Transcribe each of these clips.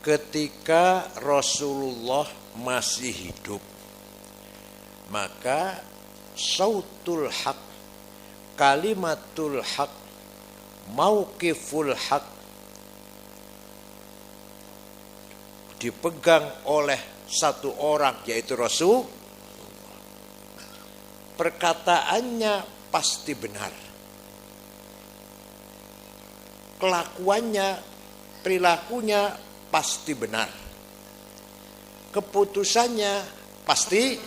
ketika Rasulullah masih hidup, maka sautul haq, kalimatul haq, mauqiful haq dipegang oleh satu orang, yaitu Rasul. Perkataannya pasti benar, kelakuannya, perilakunya pasti benar, keputusannya pasti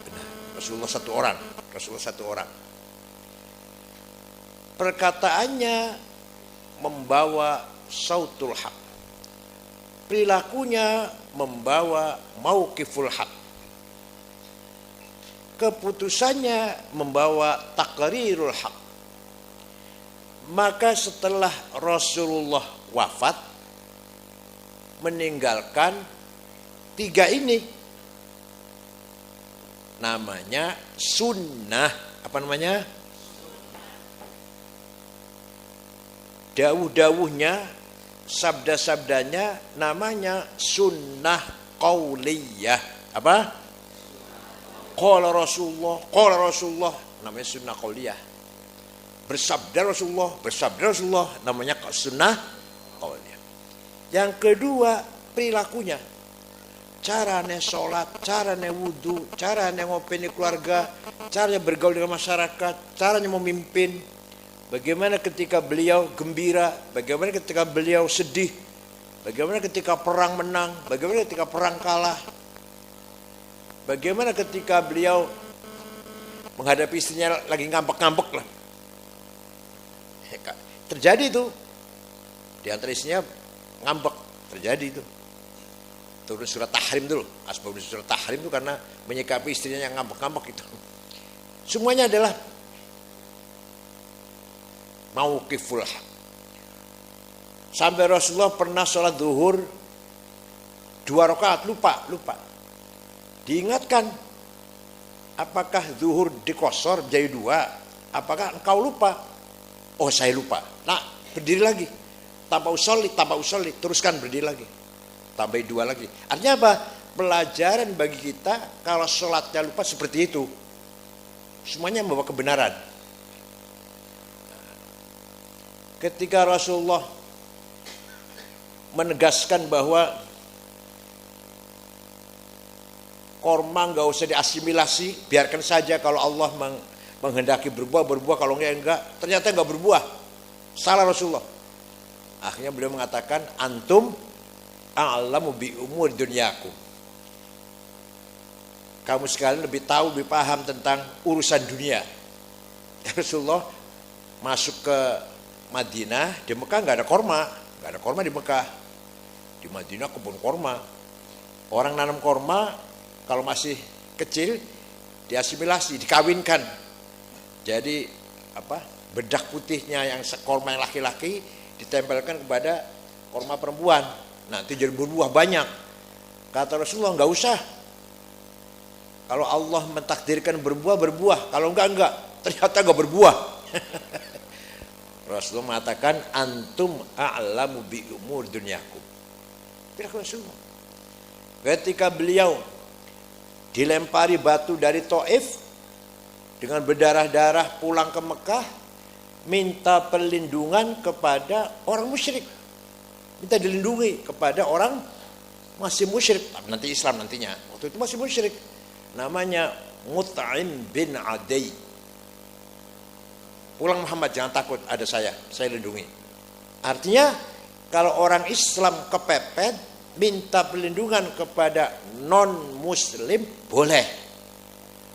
benar. Rasulullah satu orang. Perkataannya membawa sautul haq, perilakunya membawa mauqiful haq, keputusannya membawa taqrirul haq. Maka setelah Rasulullah wafat, meninggalkan tiga ini, namanya sunnah. Apa namanya? Dawuh-dawuhnya, sabda-sabdanya namanya sunnah qauliyah. Apa? Qala Rasulullah, namanya sunnah qauliyah. Bersabda Rasulullah, namanya sunnah qauliyah. Yang kedua, perilakunya, caranya sholat, caranya wudhu, caranya ngopeni keluarga, caranya bergaul dengan masyarakat, caranya memimpin, bagaimana ketika beliau gembira, bagaimana ketika beliau sedih, bagaimana ketika perang menang, bagaimana ketika perang kalah, bagaimana ketika beliau menghadapi istrinya lagi ngambek-ngambek lah. Terjadi itu, di antara istrinya ngambek, terjadi itu. Turun surat tahrim dulu, asbab surat tahrim itu karena menyikapi istrinya yang ngambek-ngambek itu. Semuanya adalah mauqiful haq. Sampai Rasulullah pernah sholat zuhur 2 rakaat, lupa. Diingatkan, apakah zuhur dikosor jadi 2? Apakah engkau lupa? Oh, saya lupa. Nah, berdiri lagi. Tanpa usolli, teruskan berdiri lagi. Tambah 2 lagi. Artinya apa? Pelajaran bagi kita kalau sholatnya lupa seperti itu. Semuanya membawa kebenaran. Ketika Rasulullah menegaskan bahwa korma nggak usah diasimilasi, biarkan saja kalau Allah menghendaki berbuah, kalau enggak, ternyata enggak berbuah. Salah Rasulullah. Akhirnya beliau mengatakan, antum a'lamu bi umur dunyakum. Kamu sekalian lebih tahu, lebih paham tentang urusan dunia. Rasulullah masuk ke Madinah, di Mekah enggak ada korma di Mekah. Di Madinah kebun korma. Orang nanam korma kalau masih kecil diasimilasi, dikawinkan. Jadi bedak putihnya yang korma yang laki-laki ditempelkan kepada korma perempuan, nanti jadi berbuah banyak. Kata Rasulullah, enggak usah. Kalau Allah mentakdirkan berbuah, kalau enggak, ternyata enggak berbuah. Rasulullah mengatakan, antum a'lamu bi umur dunyakum. Rasulullah ketika beliau dilempari batu dari Taif dengan berdarah-darah pulang ke Mekah, minta perlindungan kepada orang musyrik, minta dilindungi kepada orang masih musyrik, nanti Islam nantinya, waktu itu masih musyrik, namanya Mut'im bin Adi. Pulang Muhammad, jangan takut, ada saya lindungi. Artinya kalau orang Islam kepepet, minta perlindungan kepada non muslim boleh.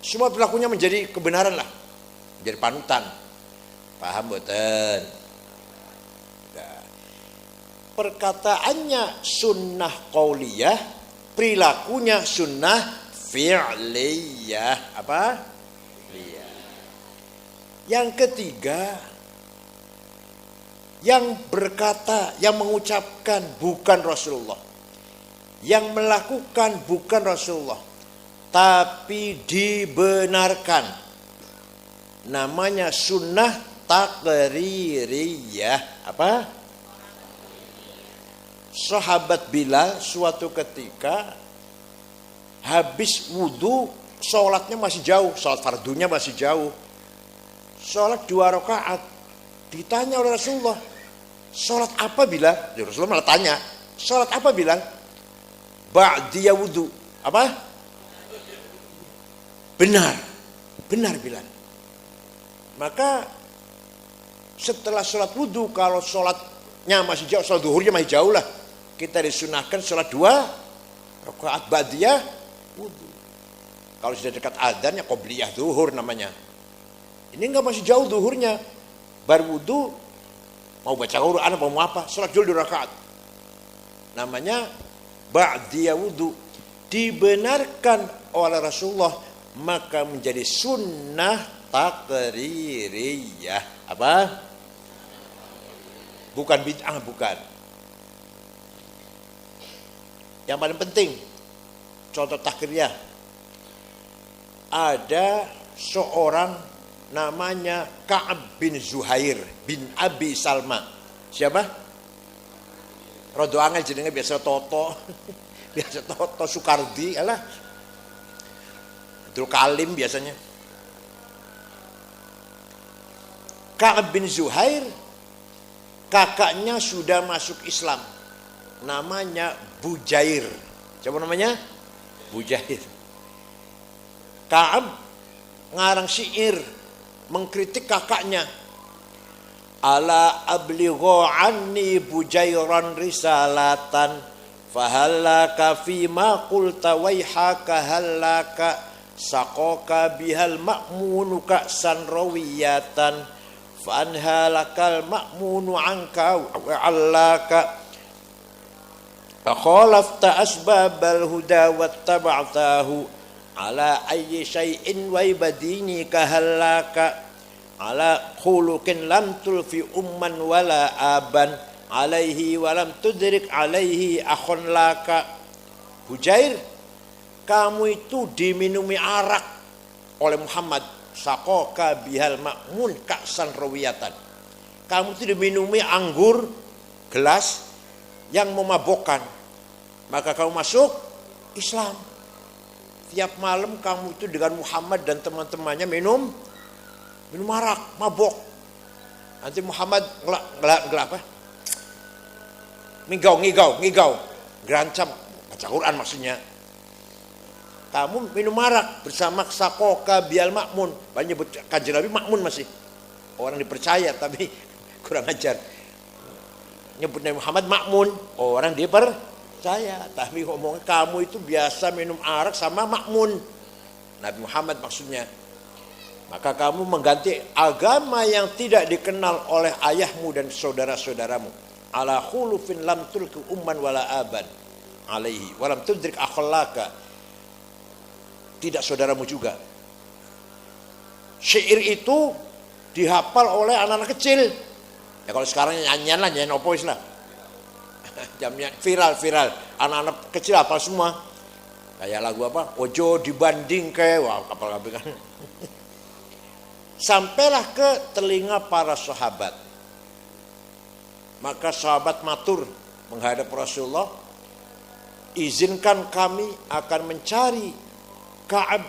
Semua perilakunya menjadi kebenaran lah, menjadi panutan. Paham betul? Perkataannya sunnah qauliyah, perilakunya sunnah fi'liyah. Apa? Yang ketiga, yang berkata, yang mengucapkan bukan Rasulullah, yang melakukan bukan Rasulullah, tapi dibenarkan, namanya sunnah. Taqririyah. Apa? sahabat Bilal suatu ketika habis wudhu, sholatnya masih jauh, sholat fardunya masih jauh, sholat 2 rakaat. Ditanya oleh Rasulullah, sholat apa Bilal? Rasulullah malah tanya, sholat apa Bilal? Ba'diya wudhu. Apa? Benar Bilal. Maka setelah sholat wudhu, kalau sholatnya masih jauh, sholat duhurnya masih jauh lah, kita disunahkan sholat 2 rakaat ba'diyah wudhu. Kalau sudah dekat adzan ya qobliyah duhur namanya. Ini enggak, masih jauh duhurnya, baru wudhu, mau baca Quran apa mau apa, sholat dulu 2 rakaat. Namanya ba'diyah wudhu. Dibenarkan oleh Rasulullah, maka menjadi sunnah takririyah. Apa? Bukan bid'ah, bukan. Yang paling penting, contoh takririyah, ada seorang namanya Ka'ab bin Zuhair bin Abi Salma. Siapa? Rodo angel jenenge biasa Toto. Biasa Toto Sukardi, alah. Abdul Kalim biasanya. Ka'ab bin Zuhair, kakaknya sudah masuk Islam. Namanya Bujair. Siapa namanya? Bujair. Ka'ab ngarang syair mengkritik kakaknya. Ala abligho anni Bujairan risalatan fahallaka fima qulta waihaka hallaka saqaka bihal ma'munu ka'san rawiyatan fanhalakal ma'munu anka wa'allaka fakhalafta asbabal huda wattaba'tahu ala ayyi syai'in wa ibadini kahallaka ala khuluqin lam tulfi umman wala aban alaihi walam tudrik alaihi akhon laka. Bujair, kamu itu diminumi arak oleh Muhammad, sakoka bihal makmun kaksan rawiyatan. Kamu itu diminumi anggur gelas yang memabokkan, maka kamu masuk Islam. Tiap malam kamu itu dengan Muhammad dan teman-temannya minum arak, mabok. Nanti Muhammad ngelak apa? Ngigau, gerancam, baca Quran maksudnya. Kamu minum arak bersama sakoka bial makmun. Banyak nyebut Kanjeng Nabi makmun masih. Orang dipercaya tapi kurang ajar. Nyebut Nabi Muhammad makmun, orang dipercaya. Tapi ngomongnya kamu itu biasa minum arak sama makmun. Nabi Muhammad maksudnya. Maka kamu mengganti agama yang tidak dikenal oleh ayahmu dan saudara-saudaramu. Ala khulufin lam tulku umman wala aban alaihi walam tudrik akhlaka. Tidak saudaramu juga. Syair itu dihafal oleh anak-anak kecil. Ya kalau sekarang nyanyian lah, nyanyian opois lah. Jamnya viral. Anak-anak kecil hafal semua. Kayak lagu apa? Ojo dibanding ke, wah kapal-kapal kan. Sampailah ke telinga para sahabat. Maka sahabat matur menghadap Rasulullah, izinkan kami akan mencari Ka'ab,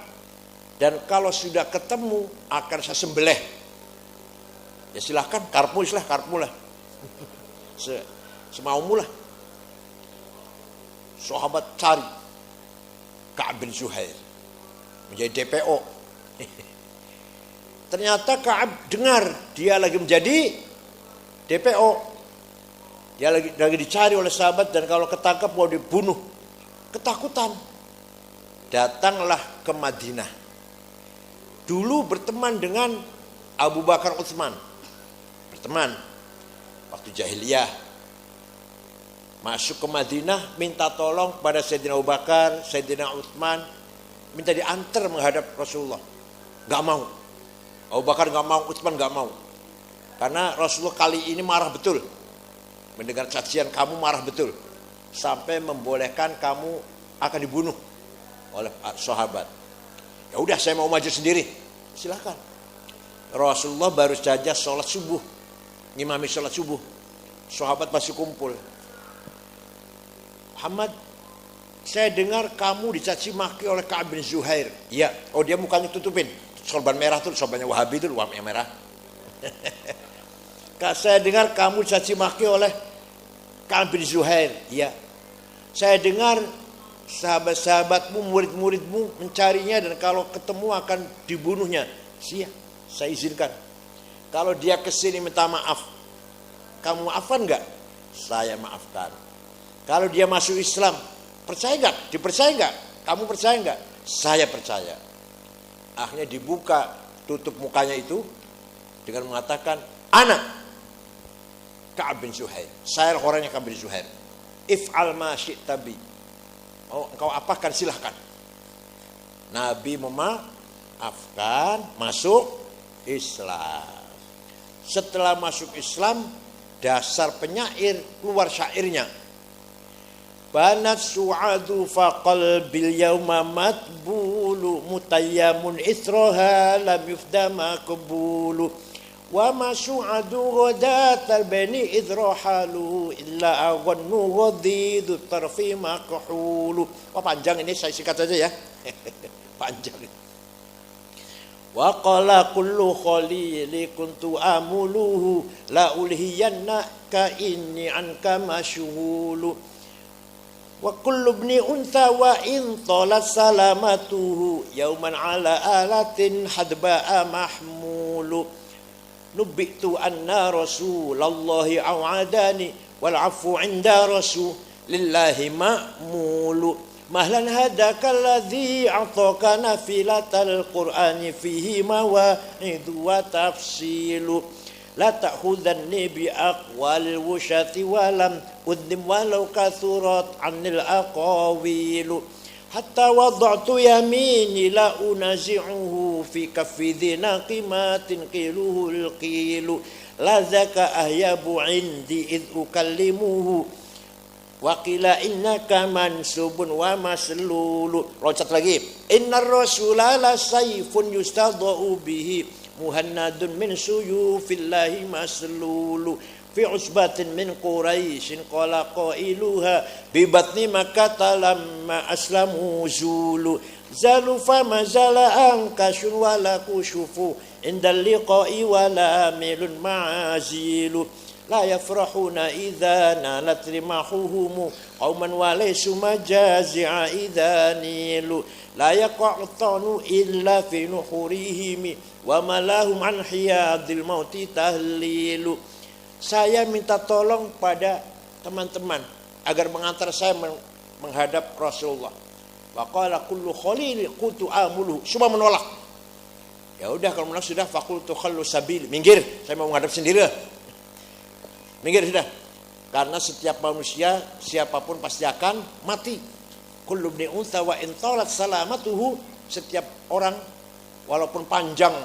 dan kalau sudah ketemu akan saya sembelih. Ya silahkan, karpmu lah. Semaumu lah. Sahabat cari Ka'ab bin Zuhair menjadi DPO. Ternyata Ka'ab dengar dia lagi menjadi DPO. Dia lagi dicari oleh sahabat, dan kalau ketangkap mau dibunuh. Ketakutan. Datanglah ke Madinah. Dulu berteman dengan Abu Bakar Utsman. Berteman waktu jahiliyah. Masuk ke Madinah, minta tolong pada Sayyidina Abu Bakar, Sayyidina Utsman, minta diantar menghadap Rasulullah. Gak mau. Abu Bakar gak mau, Utsman gak mau. Karena Rasulullah kali ini marah betul. Mendengar cacian kamu marah betul. Sampai membolehkan kamu akan dibunuh oleh sahabat. Ya udah, saya mau maju sendiri. Silakan. Rasulullah baru saja sholat subuh, ngimami sholat subuh. Sahabat masih kumpul. Muhammad, saya dengar kamu dicaci maki oleh Ka'ab bin Zuhair. Iya. Oh, dia mukanya tutupin. Sorban merah tuh, sorbannya Wahabi itu yang merah. Saya dengar kamu dicaci maki oleh Ka'ab bin Zuhair. Iya. Saya dengar sahabat-sahabatmu, murid-muridmu mencarinya dan kalau ketemu akan dibunuhnya. Siap, saya izinkan. Kalau dia kesini minta maaf, kamu maafkan enggak? Saya maafkan. Kalau dia masuk Islam, percaya enggak? Dipercaya enggak? Kamu percaya enggak? Saya percaya. Akhirnya dibuka tutup mukanya itu dengan mengatakan, Ana Ka'ab bin Zuhair. Saya orangnya Ka'ab bin Zuhair. If'al ma syi'ta bi. Oh, engkau apakan silahkan. Nabi memaafkan, masuk Islam. Setelah masuk Islam, dasar penyair keluar syairnya. Banat su'adu faqal bil yawma matbulu mutayyamun israha lam yufdama qabulu wa ma su'adu ghadatal bani idrahalu illa aghannu ghadidu tarfi maqhulu. Wah, panjang ini, saya singkat saja ya. Panjang. Wa qala kullu khalili kuntu amuluhu la ulhiyannaka inni anka mashghulu wa kullu ibni untha wa in talat salamatuhu yauman ala alatin hadba'a mahmulu nubitu anna rasulallahi awadani wal afu inda rasulillahi ma'mulu mahlan hadaka alladhi a'taka nafilatal qur'ani fihi mawa'idu wa tafsilu la ta'khudanni bi aqwalil wusyati walam udnim walau kathurat anil aqawilu hatta wada'tu yamini la unazi'uhu fi kaffi dhina qimatin qiluhul qilu la zaka ahyabu indi idh ukallimuhu wa qila innaka mansubun wa maslulu. Loncat lagi. Innar rasula la sayfun yustadha'u bihi muhannadun min suyufillahi maslulu fi usbatin min quraishin qala qailuha bi batni makkah lamma aslamu zulu zalu fama zala ankashun wala kushufu indal liqa'i wala milun ma'azilu la yafrahuna idza nalat rimahuhum qauman walaysu majazi'a idza nilu la yaqa'tanu illa fi nuhurihim wa malahum an hiyadil mauti tahlilu. Saya minta tolong pada teman-teman agar mengantar saya menghadap Rasulullah. Wa qala kullu khalil qultu amulu. Semua menolak. Ya udah, kalau menolak sudah faqultu khallu sabil. Minggir, saya mau menghadap sendiri. Minggir sudah. Karena setiap manusia siapapun pasti akan mati. Kullu ibni untha wa in talat salamatuhu. Setiap orang walaupun panjang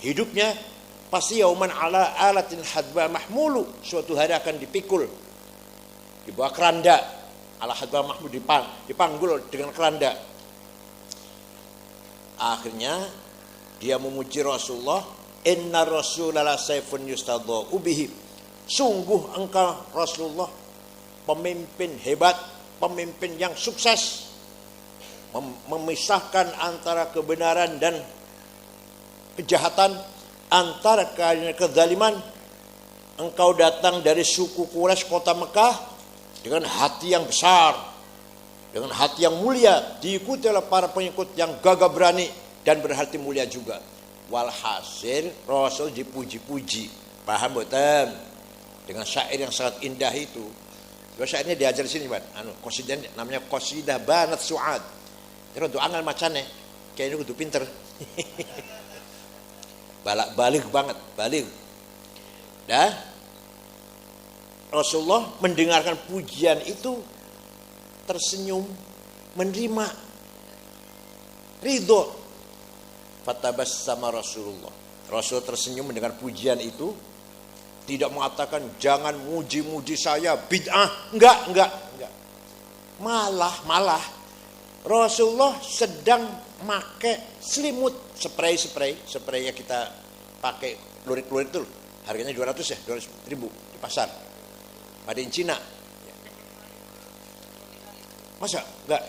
hidupnya pasti yauman ala alatin hadba mahmulu, suatu hari akan dipikul di bawah keranda. Ala hadba mahmul, dipanggul dengan keranda. Akhirnya dia memuji Rasulullah, inna rasulullah sayfun yustadha'u bihi. Sungguh engkau Rasulullah pemimpin hebat, pemimpin yang sukses, memisahkan antara kebenaran dan kejahatan, antara kezaliman. Engkau datang dari suku Quraisy kota Mekah dengan hati yang besar, dengan hati yang mulia, diikuti oleh para pengikut yang gagah berani dan berhati mulia juga. Walhasil Rasul dipuji-puji. Paham betul? Dengan syair yang sangat indah itu. Dua syairnya diajar di sini, qasidah namanya qasidah Banat Su'ad. Terus untuk angal macane, kayaknya kudu pinter. Balik banget, balik. Dah Rasulullah mendengarkan pujian itu tersenyum, menerima, ridho. Fatabassama Rasulullah. Rasul tersenyum mendengar pujian itu, tidak mengatakan jangan muji-muji saya, bid'ah, enggak. Malah Rasulullah sedang pakai selimut, spray yang kita pakai lurik-lurik itu, harganya 200 ya, 200 ribu di pasar, ada di Cina. Masa enggak?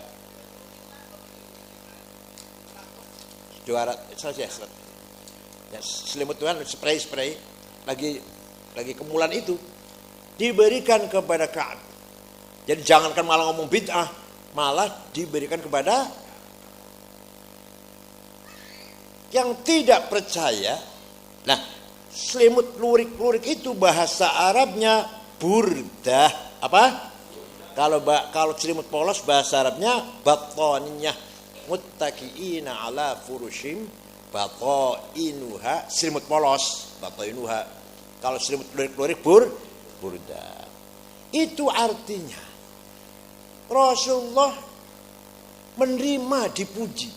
Juara saja. Ya, selimut Tuhan spray lagi kemulan itu diberikan kepada Ka'ab. Jadi jangankan malah ngomong bid'ah, malah diberikan kepada yang tidak percaya. Nah, selimut lurik-lurik itu bahasa Arabnya burdah. Apa? Kalau selimut polos bahasa Arabnya batoniyah. Muttaqiina ala furushim batoinuha. Selimut polos batoinuha. Kalau selimut lurik-lurik burdah. Itu artinya Rasulullah menerima dipuji,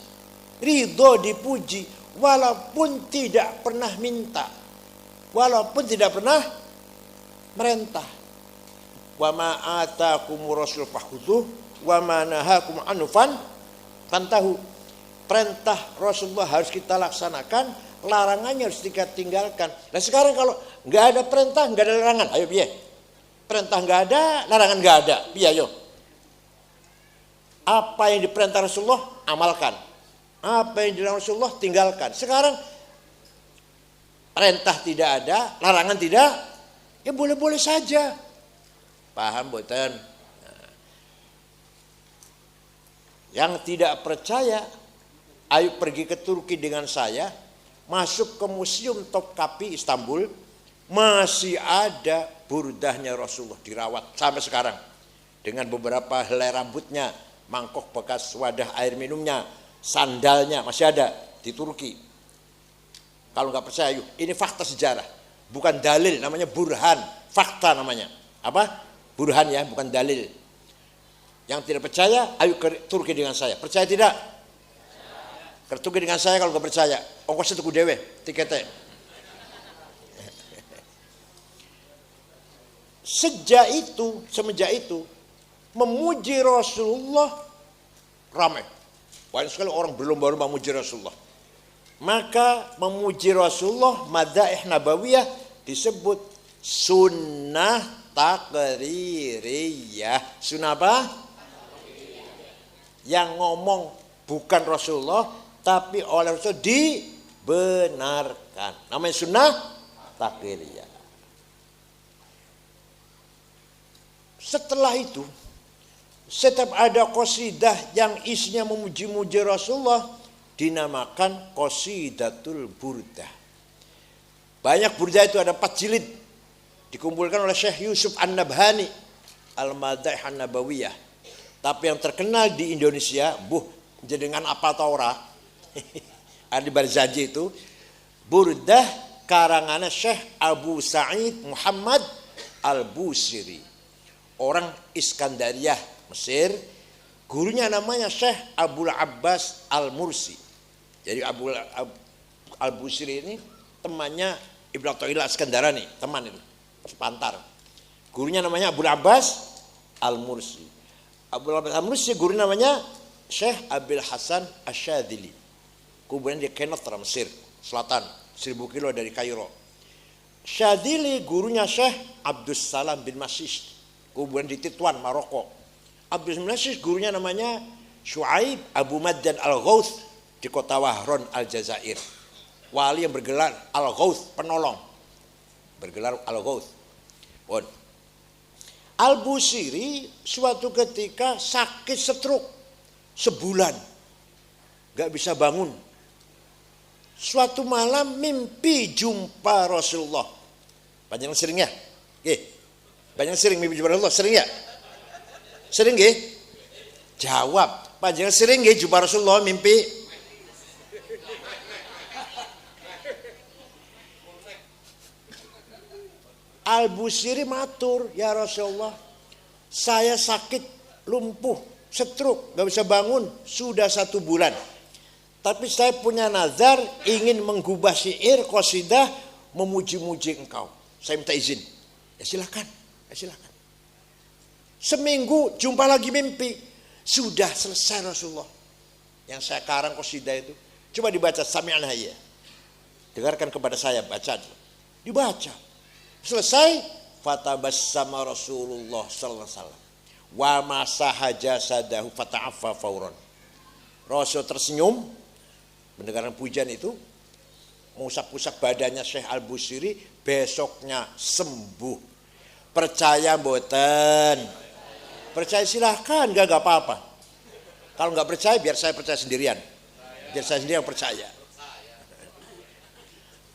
ridho dipuji, walaupun tidak pernah minta, walaupun tidak pernah merintah. Wa ma atakumur rasul fakhudhuh wa ma nahakum anhu fantahu. Perintah Rasulullah harus kita laksanakan, larangannya harus kita tinggalkan. Nah sekarang kalau nggak ada perintah, nggak ada larangan, ayo piye? Perintah nggak ada, larangan nggak ada, piye ayo? Apa yang diperintah Rasulullah amalkan, apa yang dilarang Rasulullah tinggalkan. Sekarang perintah tidak ada, larangan tidak, ya boleh-boleh saja. Paham boten? Nah. Yang tidak percaya, ayo pergi ke Turki dengan saya, masuk ke Museum Topkapi Istanbul, masih ada burdahnya Rasulullah dirawat sampai sekarang dengan beberapa helai rambutnya, mangkok bekas wadah air minumnya, sandalnya masih ada di Turki. Kalau nggak percaya, yuk, ini fakta sejarah, bukan dalil, namanya burhan, fakta namanya. Apa? Burhan ya, bukan dalil. Yang tidak percaya, ayo ke Turki dengan saya. Percaya tidak? Ke Turki dengan saya kalau nggak percaya. Ongkosnya tuku dewe, tiketnya. Semenjak itu memuji Rasulullah ramai. Banyak sekali orang berlomba-lomba memuji Rasulullah. Maka memuji Rasulullah madaih nabawiyah disebut sunnah takririyah. Sunnah apa? Yang ngomong bukan Rasulullah tapi oleh Rasul dibenarkan. Namanya sunnah takririyah. Setelah itu, setiap ada qasidah yang isinya memuji-muji Rasulullah dinamakan qasidatul burdah. Banyak burdah itu ada 4 jilid. Dikumpulkan oleh Syekh Yusuf An-Nabhani Al-Madaih An-Nabawiyah. Tapi yang terkenal di Indonesia, jenengan apa taura? Ada di Barzanji itu burdah karangannya Syekh Abu Sa'id Muhammad Al-Busiri. Orang Iskandariyah Mesir, gurunya namanya Syekh Abul Abbas Al-Mursi. Jadi Al-Busiri ini temannya Ibnu Athaillah Iskandarani, teman itu, sepantar. Gurunya namanya Abul Abbas Al-Mursi. Abul Abbas Al-Mursi guru namanya Syekh Abil Hasan Asyadili. Kuburan di Kenatra Mesir Selatan, 1000 kilo dari Kairo. Syadili gurunya Syekh Abdus Salam bin Masih. Kuburan di Tituan, Maroko. Abdul Nasis gurunya namanya Syuaib Abu Maddan Al-Ghauth di kota Wahron Al-Jazair. Wali yang bergelar Al-Ghauth, penolong. Bergelar Al-Ghauth. Al-Busiri suatu ketika sakit stroke sebulan. Gak bisa bangun. Suatu malam mimpi jumpa Rasulullah. Panjang sering ya? Banyak sering mimpi jumpa Rasulullah, sering ya? Sering nggih? Jawab, panjenengan sering nggih jumpa Rasulullah mimpi? Al-Busiri matur, ya Rasulullah, saya sakit, lumpuh, stroke, gak bisa bangun, sudah 1 bulan. Tapi saya punya nazar ingin menggubah syair qasidah memuji-muji engkau. Saya minta izin. Ya silakan. Silakan. Seminggu jumpa lagi mimpi. Sudah selesai Rasulullah. Yang saya karang qasidah itu. Coba dibaca sami'an hayya. Dengarkan kepada saya, baca. Dibaca. Selesai. Fatabassama Rasulullah sallallahu alaihi wasallam. wa masaha jasadahu fata'affa fauran. Rasul tersenyum mendengarkan pujian itu, mengusap-usap badannya Syekh Al-Busiri, besoknya sembuh. Percaya mboten? Percaya silahkan, enggak apa-apa. Kalau enggak percaya biar saya percaya sendirian. Biar saya sendiri yang percaya.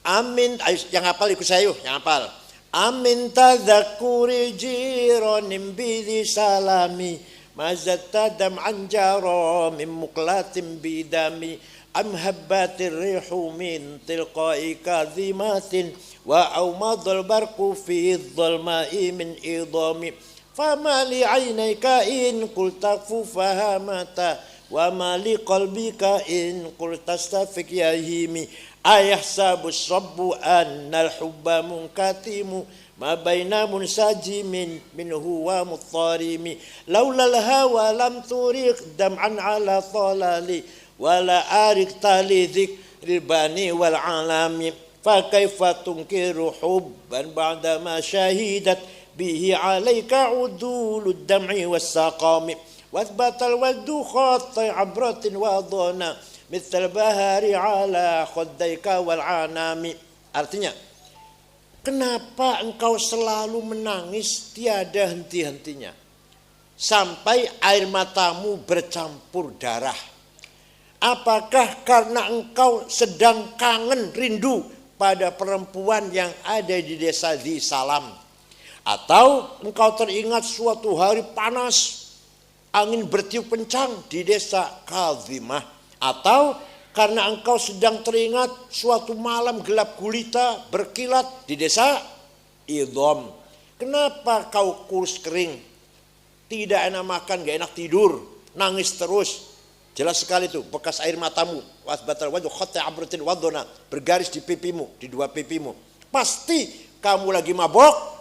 Amin, yang hafal ikut saya yuk, yang hafal. Amin tadzakuri jiranim bidhi salami mazatta dam'an jara min muqlatin bidami am habbatir rihu min tilqa'i kadhimatin wa awmadul barqu fi dhalma'i min idami fama li 'ainayka in qulta fahamata wa ma li qalbika in qulta stafik yahimi ayahsabu sabbu annal hubba munkatimu ma baina munsajimin minhu wa muttarimi laulal hawa lam turiq dam'an ala talali wala arik tali dzikril bani wal alami fa kaifa tunkiru hubban ba'da ma syahidat bihi alaika udulud dam'i was saqami wathbatal wadu khatti abratin wa dhana mithal bahari ala khuddaika wal anami. Artinya, kenapa engkau selalu menangis tiada henti-hentinya sampai air matamu bercampur darah? Apakah karena engkau sedang kangen rindu pada perempuan yang ada di desa di Salam? Atau engkau teringat suatu hari panas, angin bertiup kencang di desa Kadhimah? Atau karena engkau sedang teringat suatu malam gelap gulita berkilat di desa Idham? Kenapa kau kurus kering, tidak enak makan, gak enak tidur, nangis terus? Jelas sekali itu bekas air matamu, wasbatal wajhu khatti abratin wadhona, bergaris di pipimu, di dua pipimu. Pasti kamu lagi mabok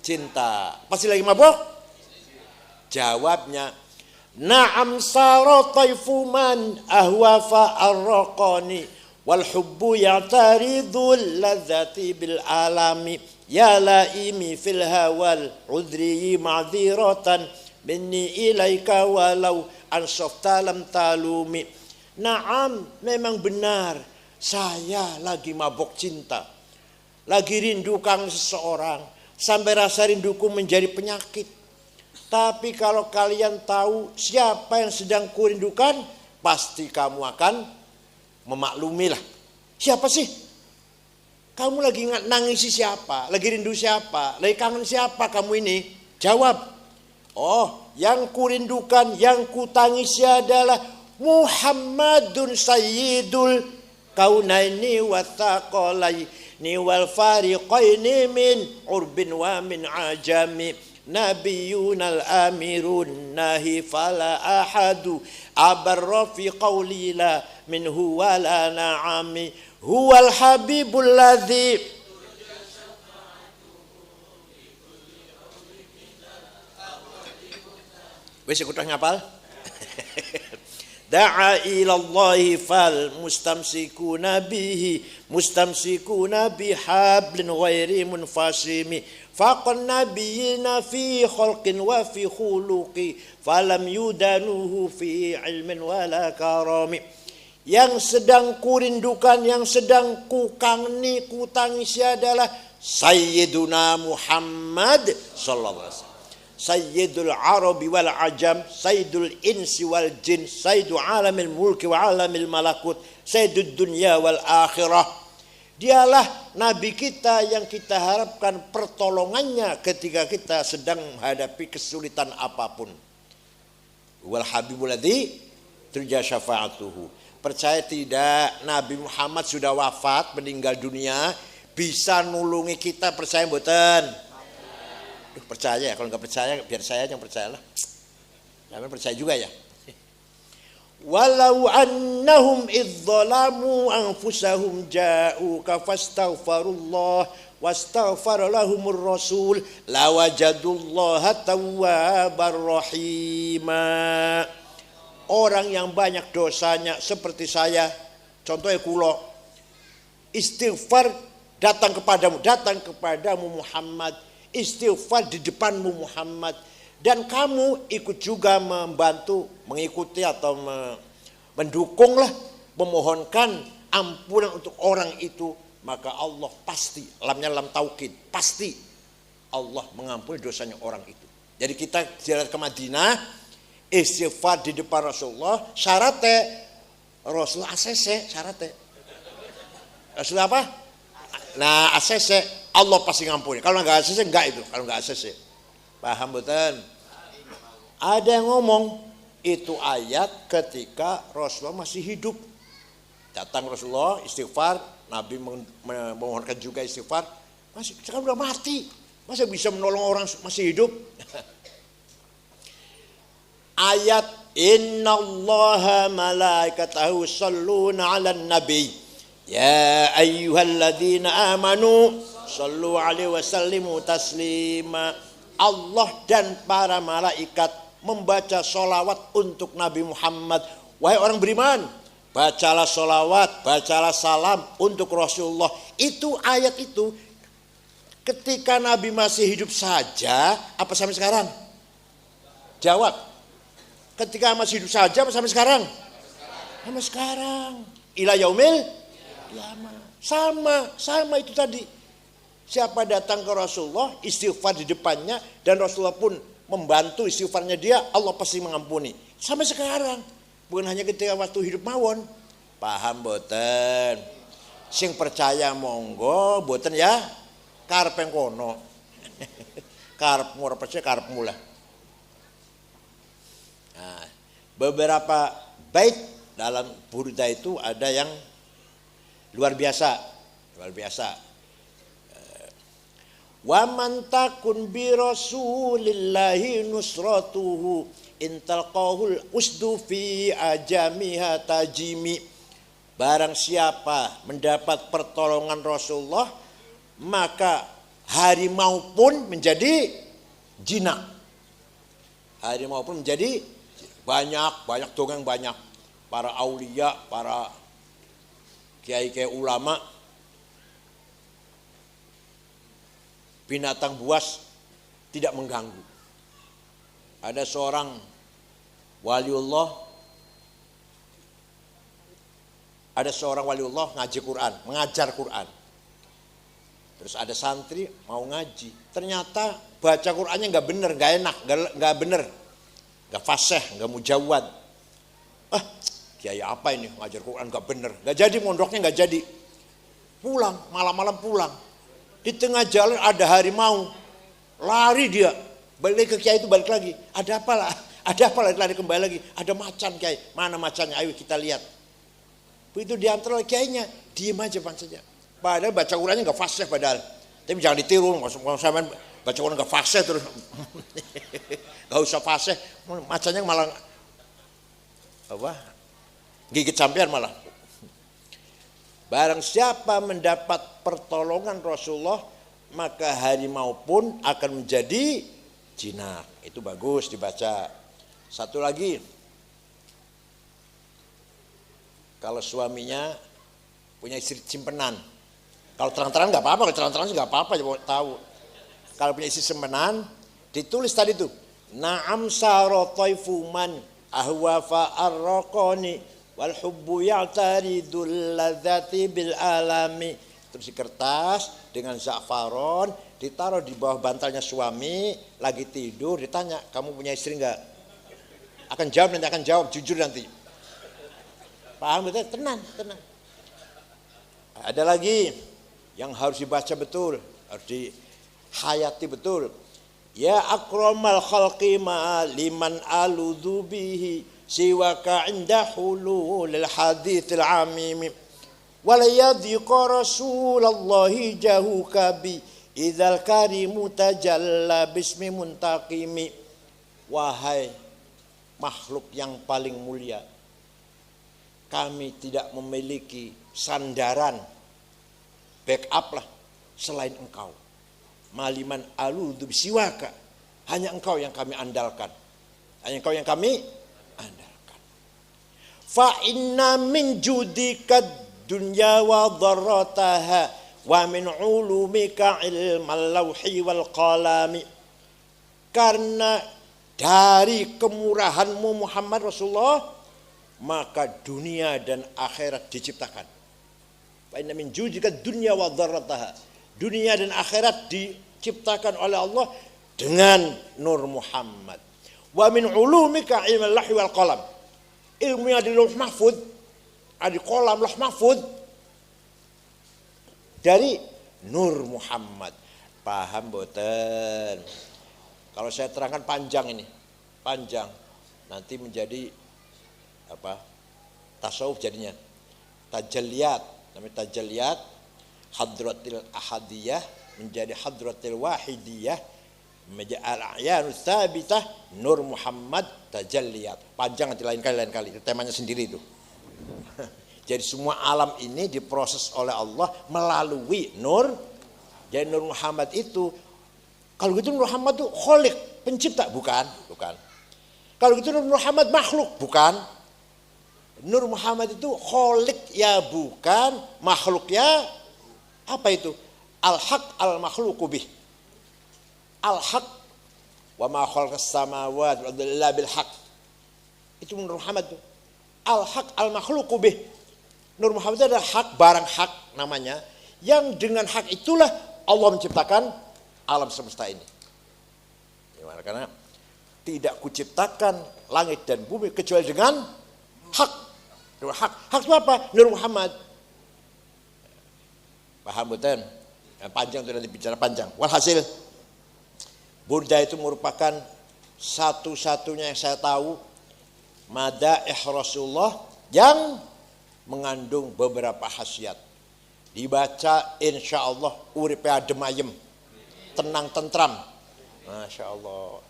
cinta. Pasti lagi mabok? Jawabnya, na'am sara taifu man ahwa fa'arraqani wal hubbu ya'taridul ladzati bil alami ya laimi fil hawal udri ma'dziratan minni ilaika walau ansafta lam talumi. Na'am, memang benar saya lagi mabok cinta, lagi rindu kangen seseorang sampai rasa rinduku menjadi penyakit. Tapi kalau kalian tahu siapa yang sedang kurindukan, pasti kamu akan memaklumilah. Siapa sih? Kamu lagi nangisi siapa? Lagi rindu siapa? Lagi kangen siapa kamu ini? Jawab. Oh, yang kurindukan, yang kutangisi adalah Muhammadun Sayyidul Kaunaini wa Thaqalaini wal Fariqaini min urbin wa min ajami. Nabiyunal amirun nahi fala ahadu abarra fi qawli la minhu wala na'ami huwal habibul ladzi wis ikut ngapal. Da'a ilallahi fal mustamsikuna bihablin ghairi munfasimi faqan nabiyina fi khalqin wa fi khuluqi falam yudanuhu fi ilmin wala karami. Yang sedang kurindukan, yang sedang kukangni, kutangisi adalah Sayyiduna Muhammad sallallahu alaihi wasallam, Sayyidul Arabi wal Ajam, Sayyidul Insi wal Jin, Sayyidul Alamil Mulki wa Alamil Malakut, Sayyidul Dunya wal Akhirah. Dialah Nabi kita yang kita harapkan pertolongannya ketika kita sedang menghadapi kesulitan apapun. Wal Habibul ladzi turja syafa'atuhu. Percaya tidak, Nabi Muhammad sudah wafat, meninggal dunia, bisa nulungi kita, percaya mboten? Percaya, kalau nggak percaya biar saya yang percayalah. Jangan percaya juga ya. Walau annahum idzalamu anfusahum ja'uka fastaghfirullah wastaghfar lahumur rasul lawajadullaha tawwabar rahima. Orang yang banyak dosanya seperti saya, contohnya kulo, istighfar datang kepadamu Muhammad, istighfar di depanmu Muhammad. Dan kamu ikut juga membantu, mengikuti atau mendukunglah, memohonkan ampunan untuk orang itu. Maka Allah pasti, lamnya lam taukid, pasti Allah mengampuni dosanya orang itu. Jadi kita ziarah ke Madinah, istighfar di depan Rasulullah, syaratnya Rasulullah ACC, syaratnya Rasulullah apa? Nah ACC, Allah pasti ngampuni. Kalau nggak ACC enggak itu, kalau nggak ACC. Paham betul? Ada yang ngomong itu ayat ketika Rasulullah masih hidup. Datang Rasulullah istighfar, Nabi memohonkan juga istighfar. Masih sekarang udah mati, masa bisa menolong orang masih hidup? Ayat innallaha malaikatahu shalluna 'alan nabi ya ayyuhalladzina amanu shallu 'alaihi wasallimu taslima. Allah dan para malaikat membaca sholawat untuk Nabi Muhammad. Wahai orang beriman, bacalah sholawat, bacalah salam untuk Rasulullah. Itu ayat itu ketika Nabi masih hidup saja apa sampai sekarang? Jawab. Ketika masih hidup saja apa sampai sekarang? Sampai sekarang. Ila yaumil kiamah. Sama itu tadi. Siapa datang ke Rasulullah, istighfar di depannya, dan Rasulullah pun membantu istighfarnya dia, Allah pasti mengampuni. Sampai sekarang. Bukan hanya ketika waktu hidup mawon. Paham boten? Sing percaya monggo, boten ya karep kono. Karep ora percaya karep mula. Nah, beberapa bait dalam burda itu ada yang luar biasa. Wa man takun bi rasulillahi nusratuhu intalqahul usdu fi ajamiha tajimi. Barang siapa mendapat pertolongan Rasulullah, maka harimau pun menjadi jinak. Harimau pun menjadi banyak dongeng banyak. Para aulia, para kiai-kiai ulama, binatang buas tidak mengganggu. Ada seorang waliullah, ngaji Quran, mengajar Quran. Terus ada santri mau ngaji, ternyata baca Qurannya nggak bener, nggak enak, nggak bener, nggak fasih, nggak mujawad. Kiai apa ini ngajar Quran nggak bener, nggak jadi mondoknya, nggak jadi. Pulang, malam-malam pulang. Di tengah jalan ada harimau, lari dia, balik ke kiai itu balik lagi. Ada apa lah? Lari kembali lagi. Ada macan kiai, mana macannya? Ayo kita lihat. Begitu diantar oleh kiainya, diem aja saja. Padahal baca Qurannya nggak fasih padahal. Tapi jangan ditiru, kalau sampean baca Quran nggak fasih terus, nggak usah fasih, macannya malah gigit sampean malah. Barang siapa mendapat pertolongan Rasulullah, maka harimau pun akan menjadi jinak. Itu bagus dibaca. Satu lagi, kalau suaminya punya istri simpenan, kalau terang-terangan nggak apa-apa, kalau terang-terangan nggak apa-apa, tahu. Kalau punya istri simpenan, ditulis tadi tuh, na'am sarotaifu man ahwa fa'arraqani wal hubbu ya'taridul ladzati bil alami. Terus di kertas dengan za'faron ditaruh di bawah bantalnya suami, lagi tidur, ditanya, kamu punya istri enggak? Akan jawab jujur nanti. Paham betul? Tenang. Ada lagi yang harus dibaca betul, harus dihayati betul. Ya akramal khalqi ma liman aludhu bihi siwaka inda hulul hadithil amimi wala yadhiqa rasulallahi jahuka bi idzal karimu tajalla bismi muntaqimi. Wahai makhluk yang paling mulia, kami tidak memiliki sandaran, backup lah selain engkau. Maliman aludhu siwaka, hanya engkau yang kami andalkan, fa inna min judika dunya wa dharrataha wa min ulumika ilmal lauhi wal qalami. Karena dari kemurahanmu Muhammad Rasulullah, maka dunia dan akhirat diciptakan. Fa inna min judika dunya wa dharrataha. Dunia dan akhirat diciptakan oleh Allah dengan nur Muhammad. Wa min ulumika ilmal lauhi wal qalam. Ilmu yang di lauh mahfud, di kolam lauh mahfud, dari nur Muhammad. Paham boten? Kalau saya terangkan panjang ini, panjang. Nanti menjadi apa? Tasawuf jadinya. Tajalliyat, namanya tajalliyat. Hadratil ahadiyah menjadi hadratil wahidiyah. Menjadi al-a'yanu tsabitah nur Muhammad tajalliyat. Panjang nanti lain kali. Itu temanya sendiri itu. Jadi semua alam ini diproses oleh Allah melalui nur. Jadi nur Muhammad itu, kalau gitu Nur Muhammad itu kholiq, pencipta, bukan. Kalau gitu Nur Muhammad makhluk, bukan. Nur Muhammad itu kholiq ya bukan, makhluk ya apa itu? Al-haq al-makhluqu bih. Al-haq wa ma khalaqas samawati wal arda illa bil haq. Itu Nur Muhammad itu. Al-haq al-makhluqu bih. Nur Muhammad itu adalah hak, barang hak namanya, yang dengan hak itulah Allah menciptakan alam semesta ini. Karena tidak kuciptakan langit dan bumi kecuali dengan hak. Hak itu apa? Nur Muhammad. Paham betul? Panjang itu nanti bicara panjang. Walhasil, Burda itu merupakan satu-satunya yang saya tahu madaih Rasulullah yang mengandung beberapa khasiat. Dibaca insya Allah uripe adem ayem, tenang tentram. Masya Allah.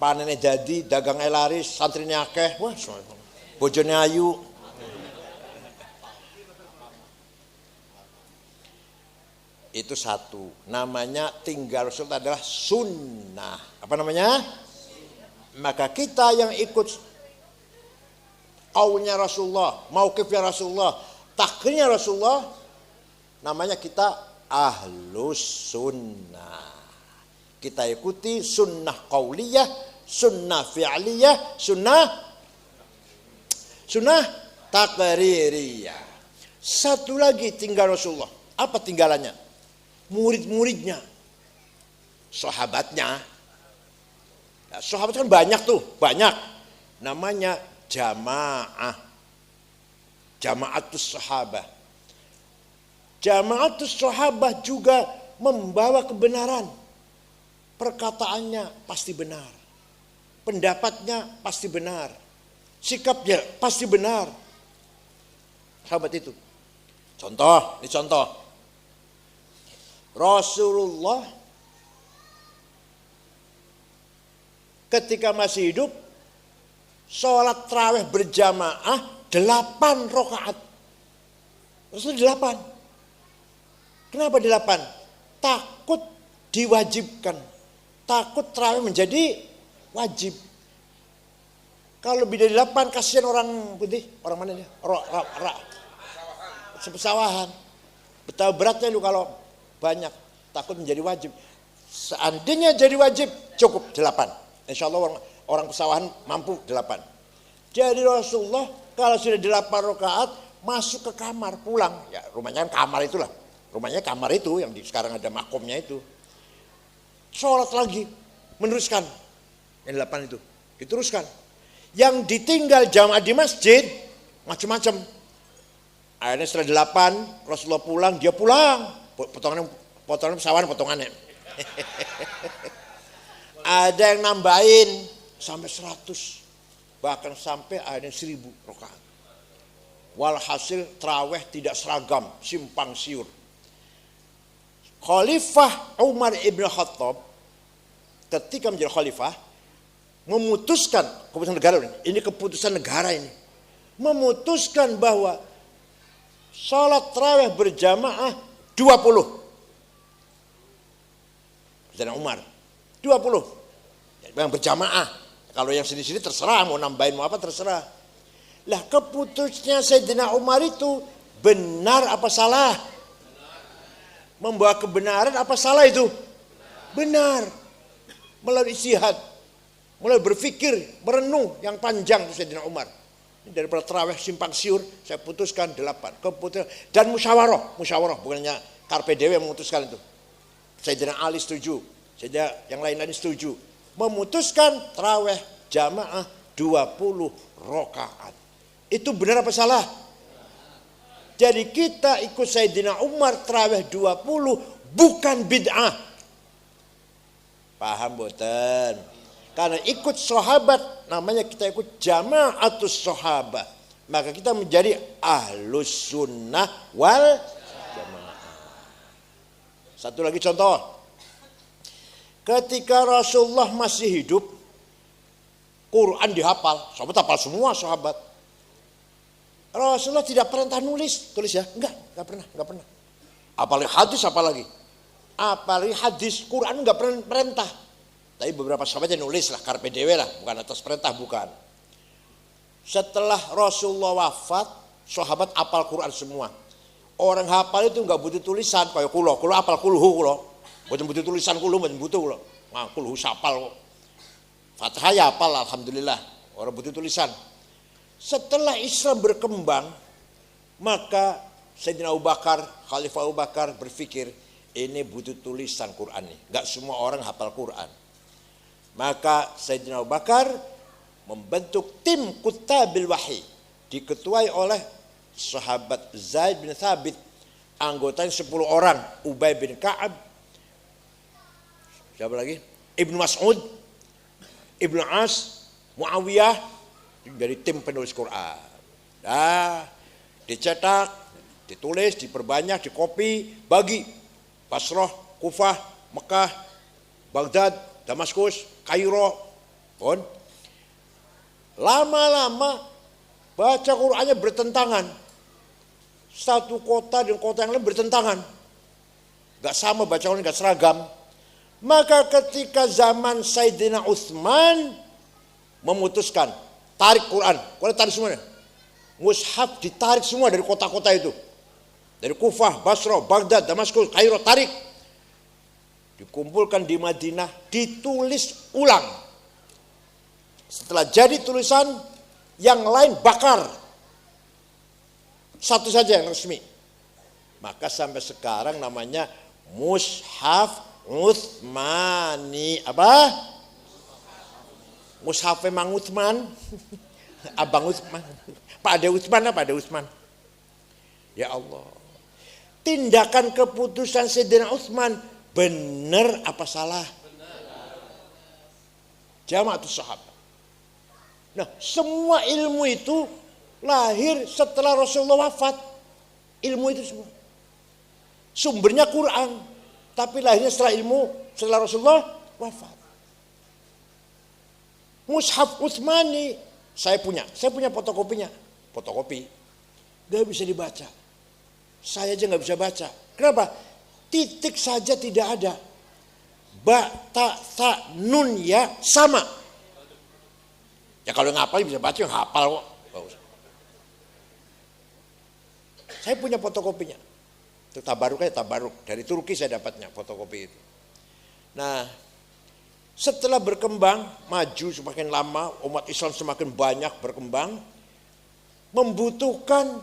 Panennya jadi, dagangnya laris, santrinya akeh, wah, bojone ayu. Itu satu. Namanya tinggal Rasul adalah sunnah. Apa namanya? Maka kita yang ikut qaulnya Rasulullah, mauqifnya Rasulullah, takrirnya Rasulullah, namanya kita ahlus sunnah. Kita ikuti sunnah qauliyah, sunnah fi'liyah, sunnah takririyah. Satu lagi tinggal Rasulullah. Apa tinggalannya? Murid-muridnya, sahabatnya. Nah, sahabat kan banyak tuh, banyak. Namanya jamaah. Jamaatus sahabah. Jamaatus sahabah juga membawa kebenaran. Perkataannya pasti benar. Pendapatnya pasti benar. Sikapnya pasti benar. Sahabat itu. Contoh, ini contoh. Rasulullah ketika masih hidup sholat tarawih berjamaah 8 rakaat. Rasul 8. Kenapa 8? Takut diwajibkan. Takut tarawih menjadi wajib. Kalau lebih dari 8 kasihan orang putih, orang mana dia? Sepesawahan. Betapa beratnya lu kalau banyak, takut menjadi wajib. Seandainya jadi wajib cukup 8. Insya Allah orang pesawahan mampu 8. Jadi Rasulullah kalau sudah 8 rakaat masuk ke kamar pulang. Ya rumahnya kan kamar itulah. Rumahnya kamar itu yang sekarang ada makomnya itu. Sholat lagi, meneruskan. Yang 8 itu, diteruskan. Yang ditinggal jamaah di masjid, macam-macam. Akhirnya setelah 8, Rasulullah pulang, dia pulang. Potongan pesawahan potongannya. Ada yang nambahin sampai 100. Bahkan sampai akhirnya 1000 rakaat. Walhasil tarawih tidak seragam, simpang siur. Khalifah Umar ibn Khattab ketika menjadi khalifah memutuskan keputusan negara ini keputusan negara ini memutuskan bahwa salat tarawih berjamaah 20. Sayyidina Umar 20 yang berjamaah. Kalau yang sini-sini terserah mau nambahin mau apa terserah. Lah keputusnya Sayyidina Umar itu benar apa salah? membawa kebenaran apa salah itu? Benar. Melalui ijtihad, mulai berpikir, merenung yang panjang itu Sayyidina Umar. Daripada tarawih simpang siur, saya putuskan 8. Keputusan dan musyawarah bukannya karpe dewe yang memutuskan itu. Sayyidina Ali setuju, Sayyidina yang lain-lain setuju. Memutuskan tarawih jamaah 20 rakaat. Itu benar apa salah? Jadi kita ikut Sayyidina Umar tarawih 20 bukan bid'ah. Paham boten? Karena ikut sahabat namanya kita ikut jamaatus sahabat. Maka kita menjadi ahlus sunnah wal jamaah. Satu lagi contoh. Ketika Rasulullah masih hidup, Quran dihafal. Sahabat hafal semua sahabat. Rasulullah tidak pernah tulis ya? Enggak pernah. Apalagi hadis apalagi. Apalagi hadis, Quran enggak pernah perintah. Tapi beberapa sahabat yang nulis lah, karpe dewe lah, bukan atas perintah, bukan. Setelah Rasulullah wafat, sahabat hafal Quran semua. Orang hafal itu enggak butuh tulisan, kayak kulo hafal kulhu kulo. Bukan butuh tulisan kulo, bukan butuh kulo. Nah, kulhu sapal kok. Fatihah ya hafal, alhamdulillah. Orang butuh tulisan. Setelah Islam berkembang, maka Sayyidina Abu Bakar, Khalifah Abu Bakar berpikir, ini butuh tulisan Quran nih. Enggak semua orang hafal Quran. Maka Sayyidina Abu Bakar membentuk tim Kutabil Wahyi, diketuai oleh sahabat Zaid bin Thabit, anggotanya 10 orang, Ubay bin Ka'ab, siapa lagi? Ibnu Mas'ud, Ibnu As, Muawiyah, dari tim penulis Quran. Nah, dicetak, ditulis, diperbanyak, dikopi, bagi Basrah, Kufah, Mekah, Baghdad, Damaskus, Kairo, pun lama-lama baca Qurannya bertentangan. Satu kota dan kota yang lain bertentangan. Gak sama baca Quran, gak seragam. Maka ketika zaman Sayyidina Utsman memutuskan tarik Quran tarik semuanya. Mushaf ditarik semua dari kota-kota itu. Dari Kufah, Basrah, Baghdad, Damaskus, Kairo, tarik. Dikumpulkan di Madinah, ditulis ulang. Setelah jadi tulisan, yang lain bakar. Satu saja yang resmi. Maka sampai sekarang namanya Mushaf Utsmani. Apa? Mushaf Mang Utsman. Abang Utsman. Pak Ade Utsman apa Ade Utsman? Ya Allah. Tindakan keputusan Sayyidina Utsman benar apa salah? Jamaatus sahabat. Nah, semua ilmu itu lahir setelah Rasulullah wafat. Ilmu itu semua. Sumbernya Quran, tapi lahirnya setelah Rasulullah wafat. Mushaf Utsmani saya punya fotokopinya. Fotokopi. Gak bisa dibaca. Saya aja gak bisa baca. Kenapa? Titik saja tidak ada. Ba, ta, sa, nun, ya sama. Ya kalau ngapal bisa baca, yang hafal kok. Saya punya fotokopinya. Itu tabaruk. Dari Turki saya dapatnya fotokopi itu. Nah, setelah berkembang, maju semakin lama, umat Islam semakin banyak berkembang, membutuhkan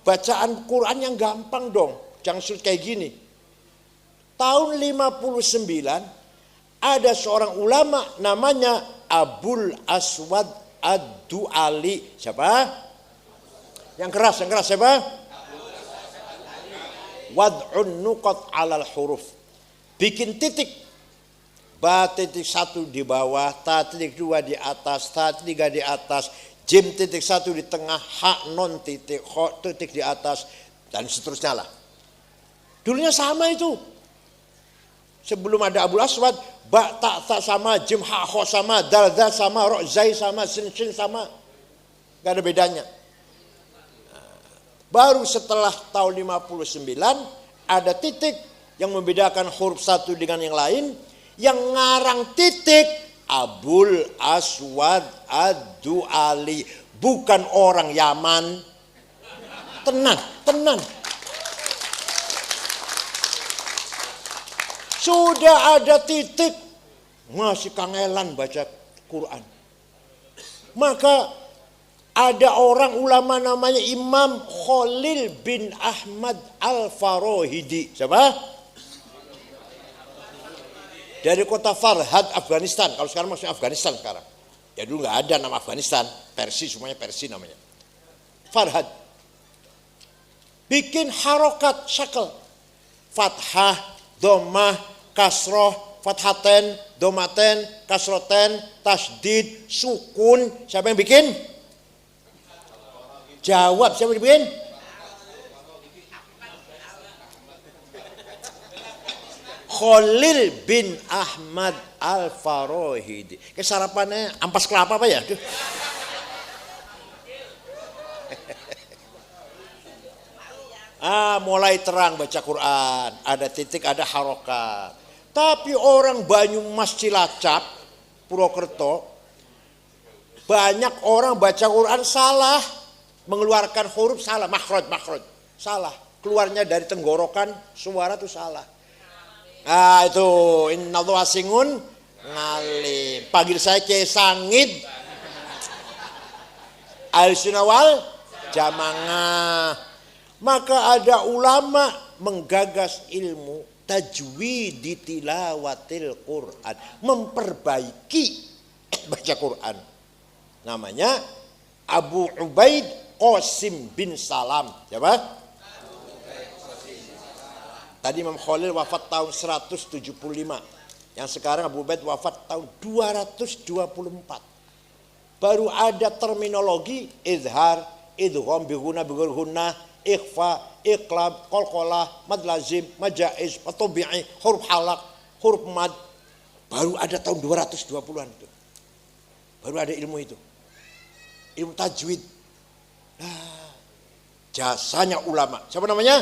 bacaan Quran yang gampang dong. Jangan sulit kayak gini. Tahun 59 ada seorang ulama namanya Abul Aswad Ad-Du'ali. Siapa? Yang keras siapa? Wad'un nuqat 'alal huruf. Bikin titik. Ba titik 1 di bawah, ta titik 2 di atas, ta titik 3 di atas, jim titik 1 di tengah, ha non titik, kho titik di atas, dan seterusnya lah. Dulunya sama itu. Sebelum ada Abul Aswad, ba ta sama, jim ha kho sama, dal sama, ro zai sama, sin sama. Gak ada bedanya. Baru setelah tahun 59 ada titik yang membedakan huruf satu dengan yang lain. Yang ngarang titik Abul Aswad Ad-Du'ali, bukan orang Yaman. Tenang. Sudah ada titik masih kangelan baca Quran. Maka ada orang ulama namanya Imam Khalil bin Ahmad Al-Farahidi. Siapa? Dari kota Farhad, Afghanistan. Kalau sekarang masih Afghanistan sekarang. Ya dulu nggak ada nama Afghanistan. Persi, semuanya Persi namanya. Farhad. Bikin harokat syakal. Fathah, dhammah, kasroh, fathaten, domaten, kasroten, tasdid, sukun. Siapa yang bikin? Jawab, siapa yang bikin? Khalil bin Ahmad Al-Farahidi. Sarapannya ampas kelapa apa ya? Mulai terang baca Quran. Ada titik, ada harokat. Tapi orang Banyumas Cilacap, Purwokerto, banyak orang baca Quran salah. Mengeluarkan huruf salah, makhraj, salah. Keluarnya dari tenggorokan, suara itu salah. Itu innallaha asingun ngalim. Panggil saya Kiai Sangid Ahlussunnah wal Jamaah. Maka ada ulama menggagas ilmu tajwid di tilawatil Quran, memperbaiki baca Quran. Namanya Abu Ubaid Qasim bin Salam. Siapa? Tadi Imam Khalil wafat tahun 175. Yang sekarang Abu Ubaid wafat tahun 224. Baru ada terminologi izhar, idgham bi ghunna, ikhfa, iqlab, qalqalah, mad lazim, majaiz, tabi'i, huruf halaq, huruf mad. Baru ada tahun 220-an itu. Baru ada ilmu itu. Ilmu tajwid. Jasanya ulama. Siapa namanya?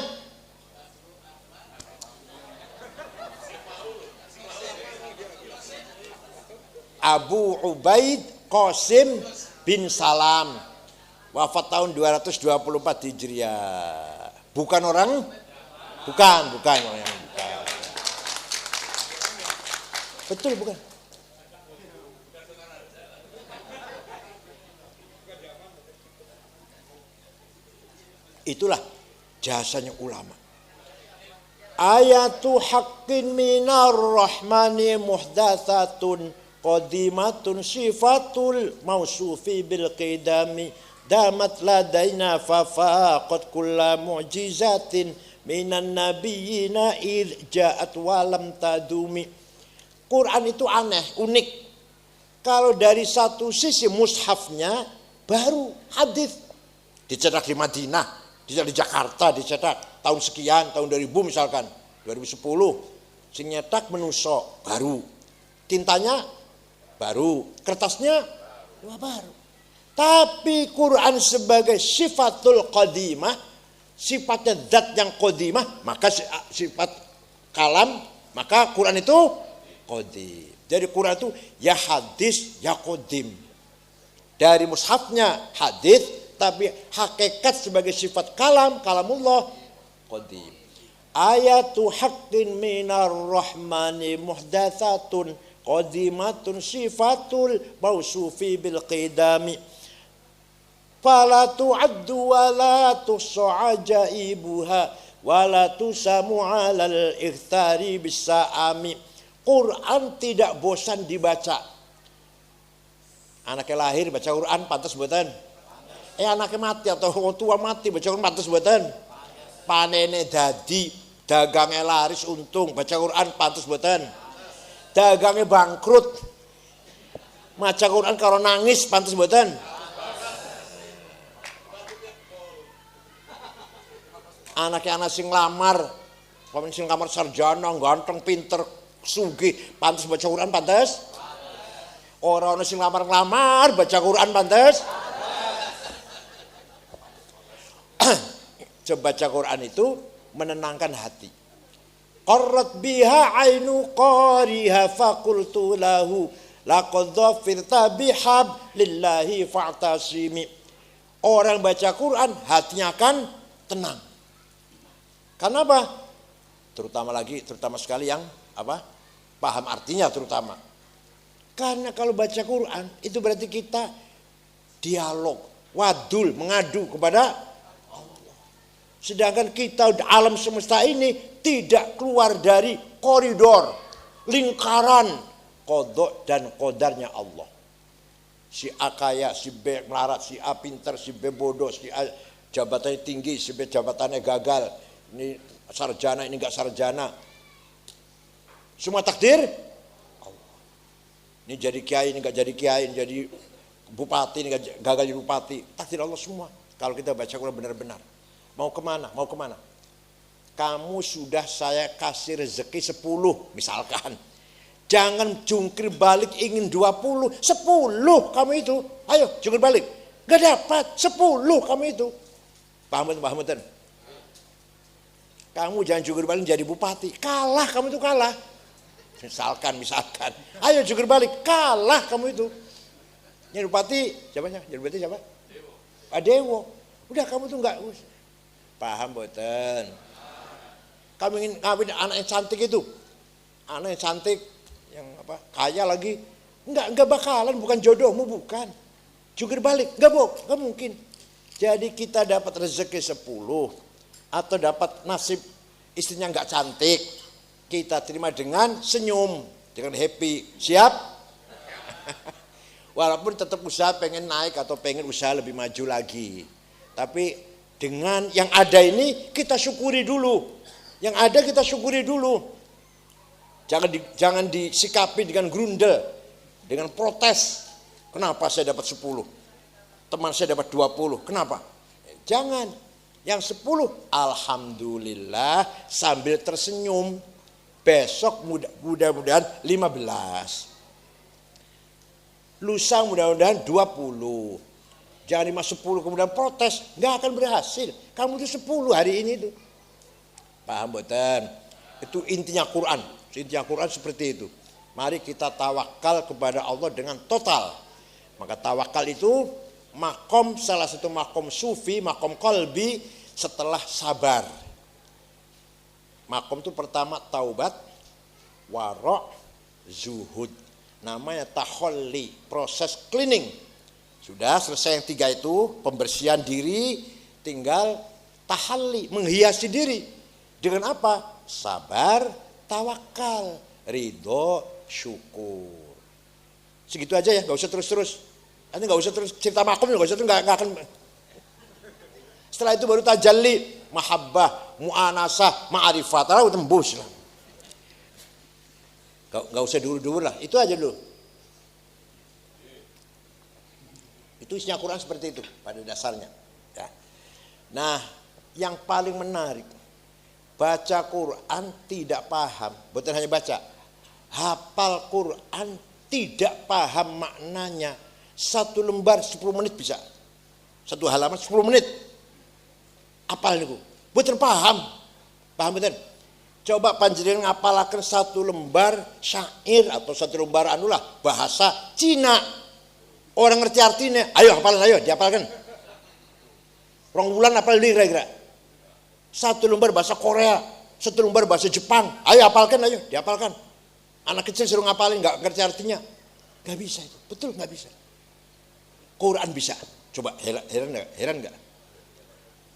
Abu Ubaid Qasim bin Salam. Wafat tahun 224 Hijriah. Bukan orang? Bukan orang yang bukan. Betul bukan? Itulah jasanya ulama. Ayatu haqqin minar rahmani muhdatsatun qadimatun sifatul mausufi bil qidami damat ladaina fafaqat kulla mu'jizatin minan nabiyina id ja'at walam tadumi. Quran itu aneh, unik. Kalau dari satu sisi mushafnya baru hadis dicetak di Madinah, dicetak di Jakarta, dicetak tahun sekian, tahun 2000 misalkan, 2010. Sing nyetak menuso baru. Tintanya baru, kertasnya baru. Tapi Quran sebagai sifatul qadimah, sifatnya zat yang qadimah, maka sifat kalam, maka Quran itu qadim. Jadi Quran itu ya hadis, ya qadim. Dari mushafnya hadis, tapi hakikat sebagai sifat kalamullah qadim. Ayatu haqqin minar rahmani muhdatsatun qadimatun sifatul mausufi bil qidami fala tu'addu wa la tus'ajaibuha wa la tusamu 'alal ikhtari bisa'ami. Quran tidak bosan dibaca. Anaknya lahir baca Quran pantas mboten? Anaknya mati atau orang tua mati baca Quran pantas mboten? Panene dadi, dagangnya laris untung baca Quran pantas mboten? Dagangnya bangkrut maca Quran karo nangis pantas mboten? Anaknya anak sing lamar, pemain sing lamar sarjana, ganteng, pinter, sugih, pantas baca Quran pantas? Orang sing lamar baca Quran pantas? Coba baca Quran itu menenangkan hati. Qarrat biha ainu qariha faqultu lahu laqad dhafirta bihablillahi fa'tasimi. Orang baca Quran hatinya akan tenang. Kenapa? Terutama sekali yang paham artinya terutama. Karena kalau baca Quran itu berarti kita dialog, wadul, mengadu kepada Allah. Sedangkan kita alam semesta ini tidak keluar dari koridor, lingkaran qada dan qadarnya Allah. Si A kaya, si B melarat, si A pintar, si B bodoh, si A jabatannya tinggi, si B jabatannya gagal. Ini sarjana, ini enggak sarjana. Semua takdir Allah. Ini jadi kiai, ini enggak jadi kiai, ini jadi bupati, ini gagal jadi bupati. Takdir Allah semua. Kalau kita baca Quran benar-benar. Mau kemana? Mau kemana? Kamu sudah saya kasih rezeki 10 misalkan. Jangan jungkir balik ingin 20. 10 kamu itu. Ayo jungkir balik. Gak dapat 10 kamu itu. Paham betul? Kamu jangan jungkir balik jadi bupati. Kalah kamu itu kalah. Misalkan. Ayo jungkir balik. Kalah kamu itu. Jadi bupati siapanya? Jadi bupati siapa? Dewo. Dewo. Udah kamu tuh enggak. Paham betul. Kamu ingin ngawin anak yang cantik itu. Anak yang cantik. Yang kaya lagi. Enggak bakalan. Bukan jodohmu, bukan. Jungkir balik. Enggak mungkin. Jadi kita dapat rezeki 10. Atau dapat nasib istrinya enggak cantik. Kita terima dengan senyum, dengan happy. Siap? Walaupun tetap usaha pengen naik atau pengen usaha lebih maju lagi. Tapi dengan yang ada ini kita syukuri dulu. Yang ada kita syukuri dulu. Jangan disikapi dengan grundel, dengan protes. Kenapa saya dapat 10? Teman saya dapat 20. Kenapa? Jangan. Yang 10 alhamdulillah sambil tersenyum. Besok mudah-mudahan 15. Lusa mudah-mudahan 20. Jangan lima 10 kemudian protes. Nggak akan berhasil. Kamu itu 10 hari ini tuh. Paham betul? Itu intinya Quran. Intinya Quran seperti itu. Mari kita tawakal kepada Allah dengan total. Maka tawakal itu makom, salah satu makom sufi, makom qalbi setelah sabar. Makom itu pertama taubat, warok, zuhud. Namanya taholli, proses cleaning. Sudah selesai yang 3 itu, pembersihan diri, tinggal tahalli, menghiasi diri. Dengan apa? Sabar, tawakal, ridho, syukur. Segitu aja ya, gak usah terus-terus. Nanti gak usah terus cerita makom, gak usah terus, gak akan. Setelah itu baru tajalli, mahabbah, mu'anasah, ma'arifat. Lalu tembus lah. Gak usah dulu-dulu lah, itu aja dulu. Itu isinya Quran seperti itu pada dasarnya. Ya. Nah, yang paling menarik, baca Quran tidak paham, bukan hanya baca, hafal Quran tidak paham maknanya. 1 lembar 10 menit bisa, 1 halaman 10 menit. Apal niku, bukan paham betul. Coba panjenengan ngapalaken 1 lembar syair atau 1 lembar anulah bahasa Cina. Orang ngerti artinya, ayo hafalan, ayo dihafalkan. 2 bulan hafal kira-kira. 1 lembar bahasa Korea, 1 lembar bahasa Jepang, ayo hafalkan, ayo dihafalkan. Anak kecil suruh ngapalin nggak ngerti artinya, nggak bisa itu, betul nggak bisa. Quran bisa, coba heran nggak?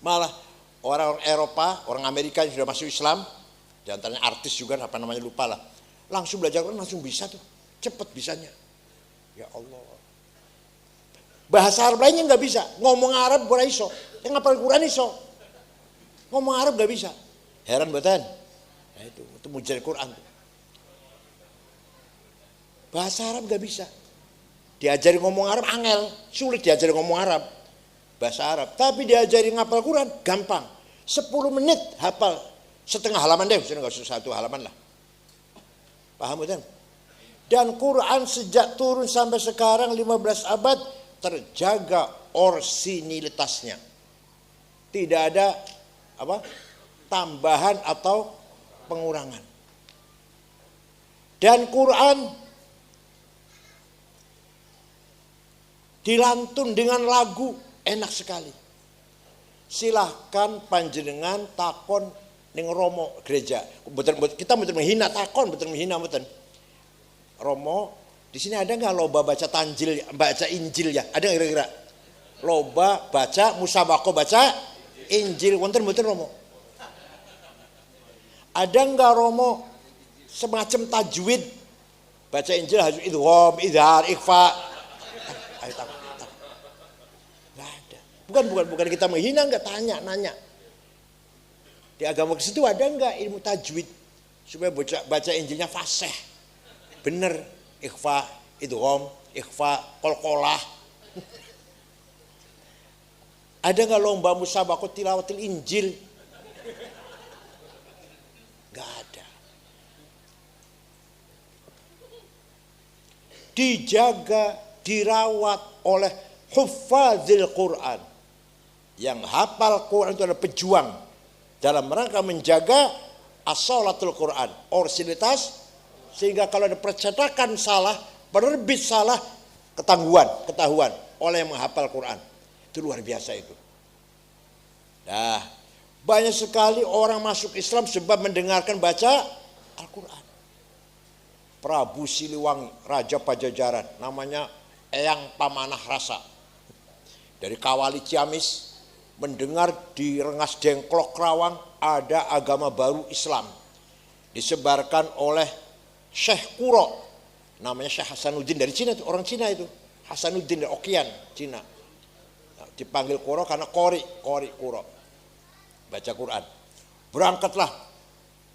Malah orang Eropa, orang Amerika yang sudah masuk Islam, diantaranya artis juga, apa namanya lupa lah, langsung belajar Quran langsung bisa tuh, cepet bisanya. Ya Allah. Bahasa Arab lainnya nggak bisa, ngomong Arab kurang iso, yang ngapal Quran iso, ngomong Arab nggak bisa. Heran betul. Nah, itu mujizat Quran. Bahasa Arab nggak bisa, diajari ngomong Arab angel, sulit diajari ngomong Arab. Bahasa Arab, tapi diajari ngapal Quran gampang. 10 menit hafal setengah halaman deh, nggak usah 1 halaman lah. Paham betul? Dan Quran sejak turun sampai sekarang 15 abad terjaga orisinilitasnya. Tidak ada tambahan atau pengurangan. Dan Quran dilantun dengan lagu enak sekali. Silahkan panjenengan takon ning Romo gereja. Kita mboten menghina takon, mboten menghina mboten. Romo, di sini ada nggak lomba baca Tanjil, baca Injil ya? Ada nggak kira-kira? Lomba baca musabaqah baca Injil, wonten mboten Romo? Ada nggak Romo semacam tajwid baca Injil harus idgham, idhar, ikhfa? Ayo takon. Nggak ada. Bukan kita menghina, nggak nanya. Di agama Kristen itu ada enggak ilmu tajwid supaya baca Injilnya fasih, bener, ikhfa, idgham, ikhfa, qalqalah. Ada enggak lomba musabaqah tilawatil Injil? Enggak ada. Dijaga, dirawat oleh huffazil Quran. Yang hafal Quran itu adalah pejuang dalam rangka menjaga as-shalatul Quran, orisinilitas, sehingga kalau ada percetakan salah, penerbit salah, ketahuan oleh yang menghafal Quran. Itu luar biasa itu. Nah, banyak sekali orang masuk Islam sebab mendengarkan baca Al-Quran. Prabu Siliwangi, Raja Pajajaran, namanya Eyang Pamanah Rasa, dari Kawali Ciamis, mendengar di Rengas Dengklok Kerawang ada agama baru Islam disebarkan oleh Syekh Kuro, namanya Syekh Hasanuddin, dari Cina, orang Cina itu, Hasanuddin dari Okian, Cina. Nah, dipanggil Kuro karena Kori Kuro, baca Quran. Berangkatlah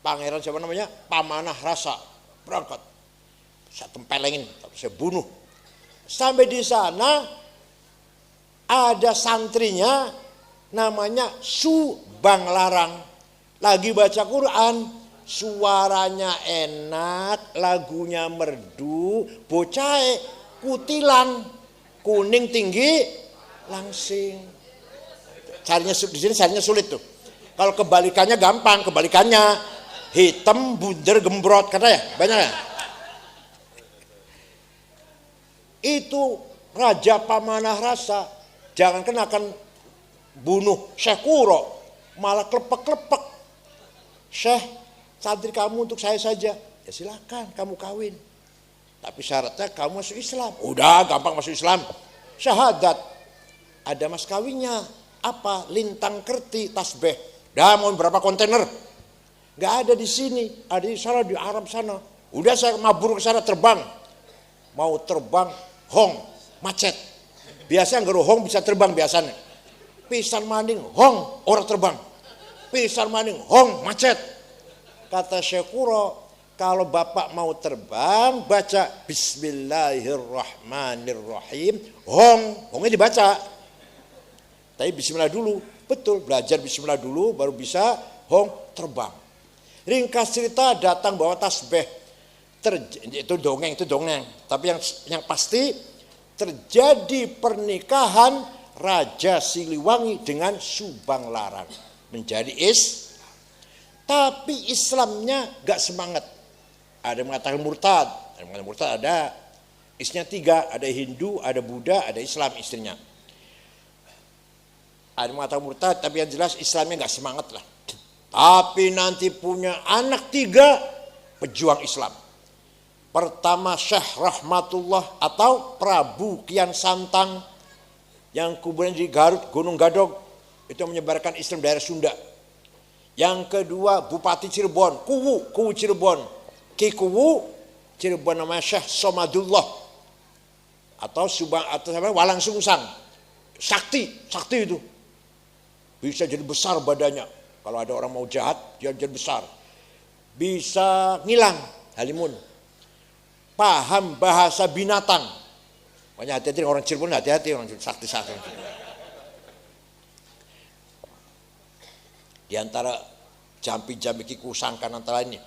pangeran siapa namanya, Pamanah Rasa, berangkat. Saya tempelengin, saya bunuh. Sampai di sana ada santrinya namanya Subang Larang, lagi baca Quran, suaranya enak, lagunya merdu, bocah kutilan, kuning tinggi langsing. Carinya di sini carinya sulit tuh. Kalau kebalikannya gampang, kebalikannya hitam bunder gembrot, kata ya banyak ya. Itu Raja Pamanah Rasa, jangan kenakan bunuh Syekh Kuro, malah klepek-klepek. Syekh, santri kamu untuk saya saja. Ya silakan, kamu kawin. Tapi syaratnya kamu masuk Islam. Udah gampang masuk Islam. Syahadat. Ada mas kawinnya. Apa? Lintang kerti, tasbih. Dah mau berapa kontainer? Gak ada di sini. Ada di sana, di Arab sana. Udah saya mabur ke sana terbang. Mau terbang, hong, macet. Biasanya nggak hong bisa terbang biasanya. Pisan maning, hong, orang terbang. Pisan maning, hong, macet. Kata Syekh Kuro, kalau bapak mau terbang, baca Bismillahirrahmanirrahim, hongnya dibaca. Tapi bismillah dulu, betul, belajar bismillah dulu, baru bisa hong terbang. Ringkas cerita, datang bawa tasbih. Itu dongeng. Tapi yang pasti terjadi pernikahan Raja Siliwangi dengan Subang Larang, menjadi tapi Islamnya gak semangat. Ada yang mengatakan murtad, ada istrinya 3, ada Hindu, ada Buddha, ada Islam istrinya. Ada yang mengatakan murtad, tapi yang jelas Islamnya gak semangat lah. Tapi nanti punya anak 3 pejuang Islam. Pertama Syekh Rahmatullah atau Prabu Kian Santang, yang kuburan di Garut, Gunung Gadog, itu menyebarkan Islam daerah Sunda. Yang kedua Bupati Cirebon, Kuwu Cirebon, Ki Kuwu Cirebon, namanya Syekh Somadullah atau Walang Sungsang, sakti itu, bisa jadi besar badannya. Kalau ada orang mau jahat, dia jadi besar, bisa ngilang halimun, paham bahasa binatang. Makanya hati-hati orang Cirebon, hati-hati orang sakti. Di antara jampi-jampi kiku sangkan antara ini,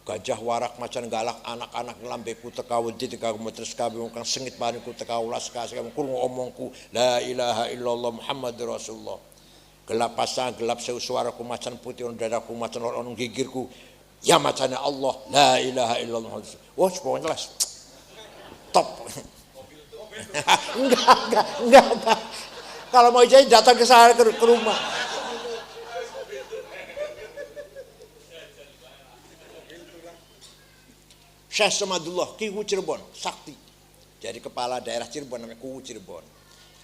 gajah warak macan galak, anak-anak lambe ku tekawudi tekawu metres kabe mungkang sengit bani ku tekawulas kasih kamu kurung omongku la ilaha illallah Muhammadur Rasulullah. Gelap pasang gelap seu suaraku macan putih on dadaku macan on gigirku ya macannya Allah la ilaha illallah. Wah, pokoknya jelas top. Enggak. Kalau mau jadi datang ke sana ke rumah. Syekh Samadullah, Kiwu Cirebon, sakti. Jadi kepala daerah Cirebon namanya Kuwu Cirebon.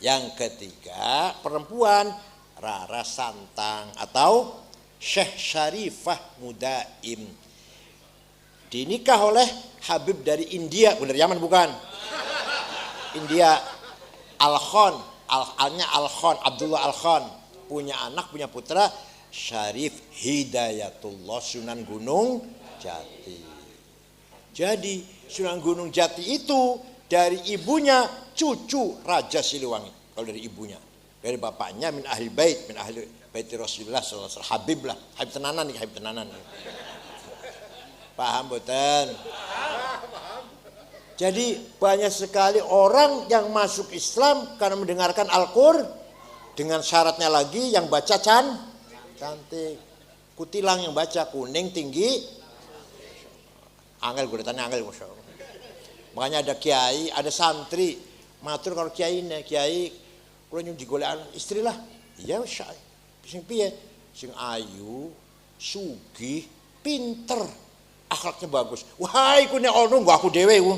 Yang ketiga perempuan Rara Santang atau Syekh Syarifah Mudaim. Dinikah oleh Habib dari India, bener Yaman bukan? India. Al-Khan, Al-nya Al-Khan, Abdullah Al-Khan. Punya anak, punya putra Syarif Hidayatullah Sunan Gunung Jati. Jadi Sunan Gunung Jati itu dari ibunya cucu Raja Siliwangi. Kalau dari ibunya, dari bapaknya min ahli bait, min ahli bait Rasulullah sallallahu alaihi wasallam. Habib lah, Habib tenanan nih, Habib tenanan. Paham boten? Jadi banyak sekali orang yang masuk Islam karena mendengarkan Al-Qur'an dengan syaratnya lagi yang baca cantik. Kutilang yang baca kuning tinggi. Angel gue tanya angel Masya Allah. Makanya ada kiai, ada santri matur kalau kiai ini, kiai kalau nyung digolek istri lah. Iya Masya Allah. Sing piye? Sing ayu, sugih, pinter, akhlaknya bagus. Wah, iku nek ono nggo aku dhewe iku.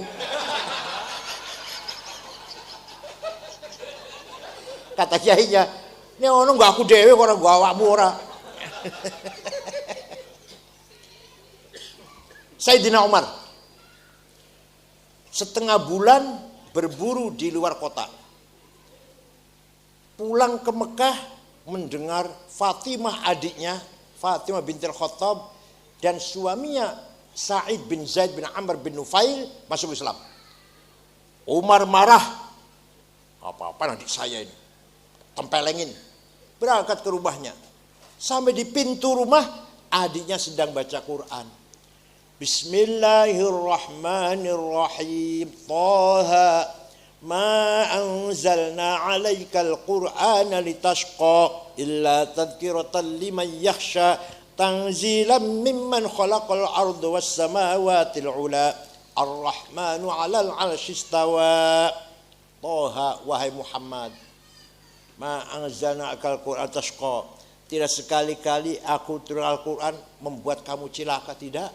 Kata kiainya, nek ono nggo aku dhewe ora nggo awakmu ora. Sayyidina Umar setengah bulan berburu di luar kota. Pulang ke Mekah mendengar Fatimah adiknya, Fatimah bintil Khattab dan suaminya Sa'id bin Zaid bin Amr bin Nufail masuk Islam. Umar marah. Apa-apa adik saya ini. Tempelengin. Berangkat ke rumahnya. Sampai di pintu rumah adiknya sedang baca Quran. Bismillahirrahmanirrahim. Taha ma anzalna 'alaikal Qur'ana litashqa illa tadhkiratan liman yakhsha tanzilan mimman khalaqal arda was samawati al-'ula ar-rahmanu 'alal 'arsy istawa. Taha wahai Muhammad, ma anzalna 'alaikal Qur'ana tashqa. Tidak sekali-kali aku turun Al-Quran membuat kamu cilaka, tidak.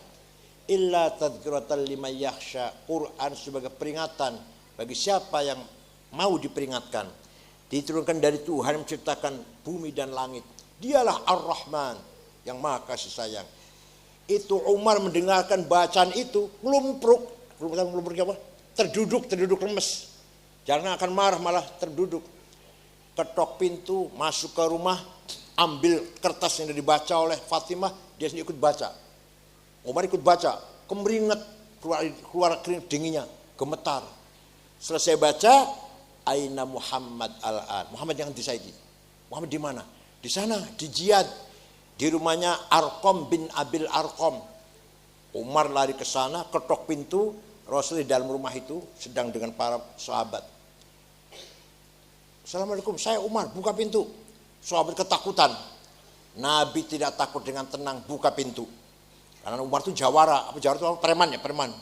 Illa tadhkiratan liman yakhsha. Quran sebagai peringatan bagi siapa yang mau diperingatkan. Diturunkan dari Tuhan yang menciptakan bumi dan langit. Dialah Ar-Rahman yang maha kasih sayang. Itu Umar mendengarkan bacaan itu ngelumpruk apa? Terduduk lemes. Jangan akan marah malah terduduk. Ketok pintu, masuk ke rumah, ambil kertas yang dibaca oleh Fatimah, dia sendiri ikut baca. Umar ikut baca, kemeringat, keluar keringat dinginnya, gemetar. Selesai baca, Aina Muhammad al-an. Muhammad yang disaiki. Muhammad di mana? Di sana, di Jihad. Di rumahnya Arqam bin Abil Arqam. Umar lari ke sana, ketok pintu, Rasul di dalam rumah itu sedang dengan para sahabat. Assalamualaikum, saya Umar, buka pintu. Sahabat ketakutan. Nabi tidak takut dengan tenang, buka pintu. Karena Umar itu jawara, jawara itu preman ya, preman.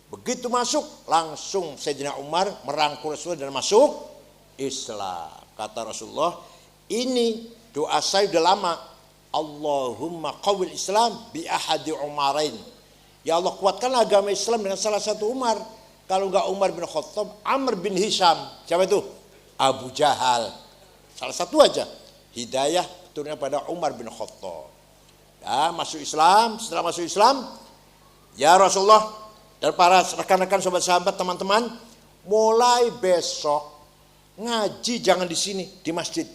Begitu masuk, langsung Sayyidina Umar merangkul Rasulullah dan masuk Islam. Kata Rasulullah, ini doa saya sudah lama. Allahumma qawwil Islam bi ahadi Umarain. Ya Allah, kuatkanlah agama Islam dengan salah satu Umar. Kalau enggak Umar bin Khattab, Amr bin Hisham. Siapa itu? Abu Jahal. Salah satu aja. Hidayah turunnya pada Umar bin Khattab. Ya, masuk Islam. Setelah masuk Islam, ya Rasulullah dan para rekan-rekan sahabat-sahabat teman-teman, mulai besok ngaji jangan di sini, di masjid.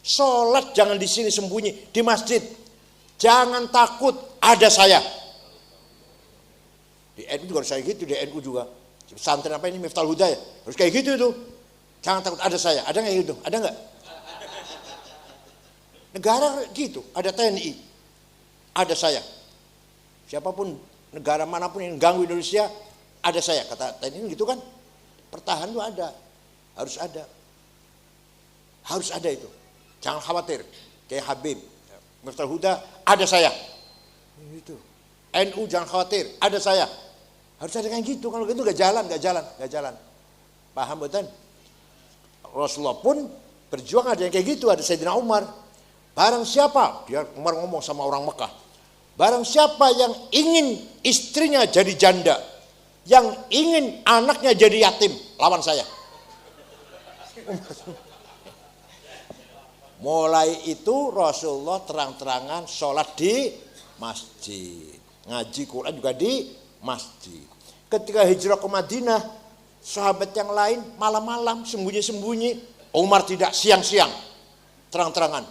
Sholat jangan di sini sembunyi, di masjid. Jangan takut, ada saya. Di NU juga harus kayak gitu, di NU juga. Pesantren apa ini, Miftahul Huda ya? Harus kayak gitu itu. Jangan takut, ada saya. Ada nggak gitu? Ada nggak? Negara gitu, ada TNI. Ada saya. Siapapun negara manapun yang ganggu Indonesia, ada saya. Kata TNI gitu kan. Pertahanan itu ada. Harus ada. Harus ada itu. Jangan khawatir. Kayak Habib, Miftahul Huda, ada saya. Gitu. NU jangan khawatir, ada saya. Harus ada kayak gitu. Kalau gitu nggak jalan. Paham betul? Rasulullah pun berjuang ada yang kayak gitu. Ada Sayyidina Umar. Barang siapa? Dia Umar ngomong sama orang Mekah. Barang siapa yang ingin istrinya jadi janda, yang ingin anaknya jadi yatim, lawan saya. Mulai itu Rasulullah terang-terangan sholat di masjid, ngaji Quran juga di masjid. Ketika hijrah ke Madinah, sahabat yang lain malam-malam sembunyi-sembunyi, Umar tidak siang-siang, terang-terangan.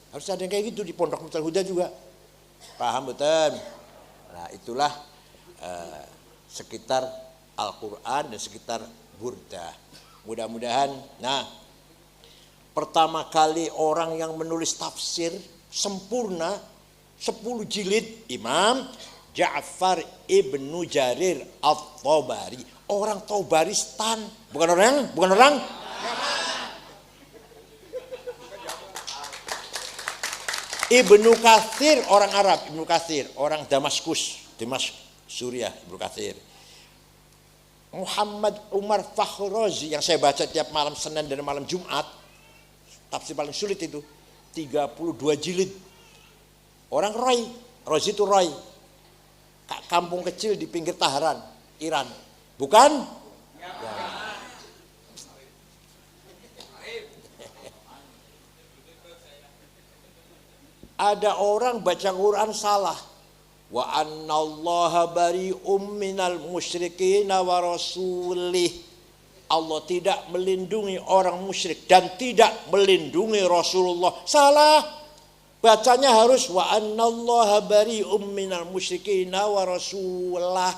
Harus ada yang kayak gitu di Pondok Miftaul Huda juga. Paham betul? Nah itulah sekitar Al-Quran dan sekitar Burdah. Mudah-mudahan, nah pertama kali orang yang menulis tafsir sempurna 10 jilid Imam Ja'far ibnu Jarir At-Tabari. Orang Tabaristan, bukan orang. Ibnu Katsir orang Arab, Ibnu Katsir orang Damaskus, Suriah, Ibnu Katsir. Muhammad Umar Fakhrazi yang saya baca tiap malam Senin dan malam Jumat, tafsir paling sulit itu 32 jilid. Orang Razi itu Roy, kampung kecil di pinggir Tahran, Iran, bukan? Ya. Ada orang baca Quran salah. Wa annallaha bari'um minal musyrikin wa rasulih. Allah tidak melindungi orang musyrik dan tidak melindungi Rasulullah. Salah. Bacanya harus wa annallaha bari'um minal musyrikin wa rasulah.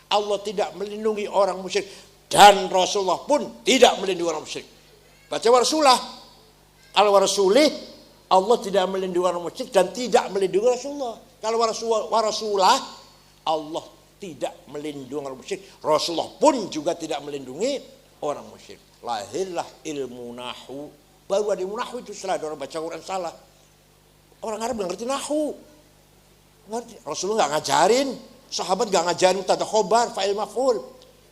Allah tidak melindungi orang musyrik dan Rasulullah pun tidak melindungi orang musyrik. Baca wa rasulah. Kalau wa rasulih, Allah tidak melindungi orang musyrik dan tidak melindungi Rasulullah. Kalau Rasulullah, Allah tidak melindungi orang musyrik. Rasulullah pun juga tidak melindungi orang musyrik. Lahirlah ilmu nahu. Baru ada ilmu nahu itu setelah orang baca Quran salah. Orang Arab nggak ngerti nahu. Ngerti. Rasulullah nggak ngajarin. Sahabat nggak ngajarin mubtada khobar, fa'il maf'ul.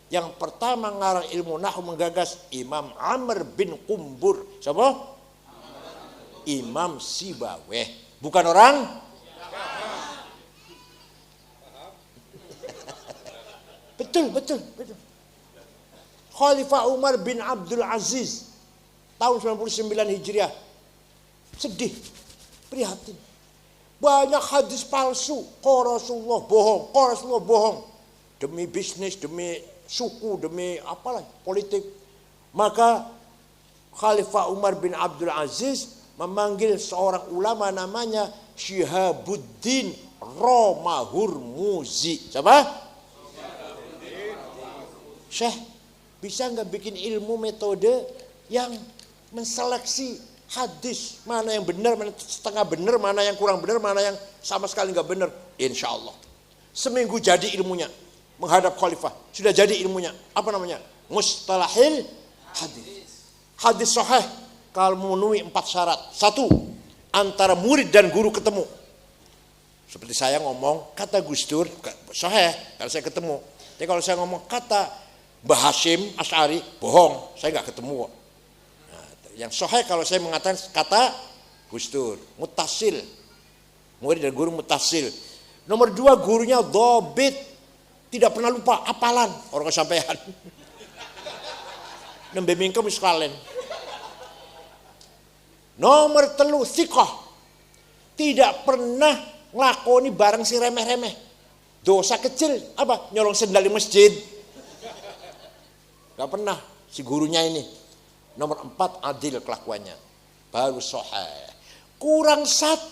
Yang pertama ngarang ilmu nahu menggagas Imam Amr bin Qumbur. Siapa? Imam Sibaweh, bukan orang. Betul. Khalifah Umar bin Abdul Aziz tahun 99 Hijriah. Sedih, prihatin. Banyak hadis palsu, Rasulullah bohong. Demi bisnis, demi suku, demi apalah, politik. Maka Khalifah Umar bin Abdul Aziz memanggil seorang ulama namanya Syihabuddin Romahurmuzi. Siapa? Syekh, bisa nggak bikin ilmu metode yang menseleksi hadis mana yang benar, mana setengah benar, mana yang kurang benar, mana yang sama sekali nggak benar? Insya Allah. Seminggu jadi ilmunya menghadap khalifah. Sudah jadi ilmunya. Apa namanya? Mustalahil hadis. Hadis sahih. Kalau memenuhi 4 syarat. 1, antara murid dan guru ketemu. Seperti saya ngomong, kata Gus Dur, sahih, kalau saya ketemu. Tapi kalau saya ngomong kata Mbah Hashim Asy'ari, bohong, saya nggak ketemu. Nah, yang sahih kalau saya mengatakan kata Gus Dur, mutasil. Murid dan guru mutasil. Nomor 2, gurunya dhabit, tidak pernah lupa, apalan, orang kesampaian. Nembe mingkem sekalian. Nomor 3, thiqah. Tidak pernah ngelakoni barang si remeh-remeh. Dosa kecil, apa? Nyolong sendal di masjid. Gak pernah si gurunya ini. Nomor 4, adil kelakuannya. Baru sahih. Kurang 1,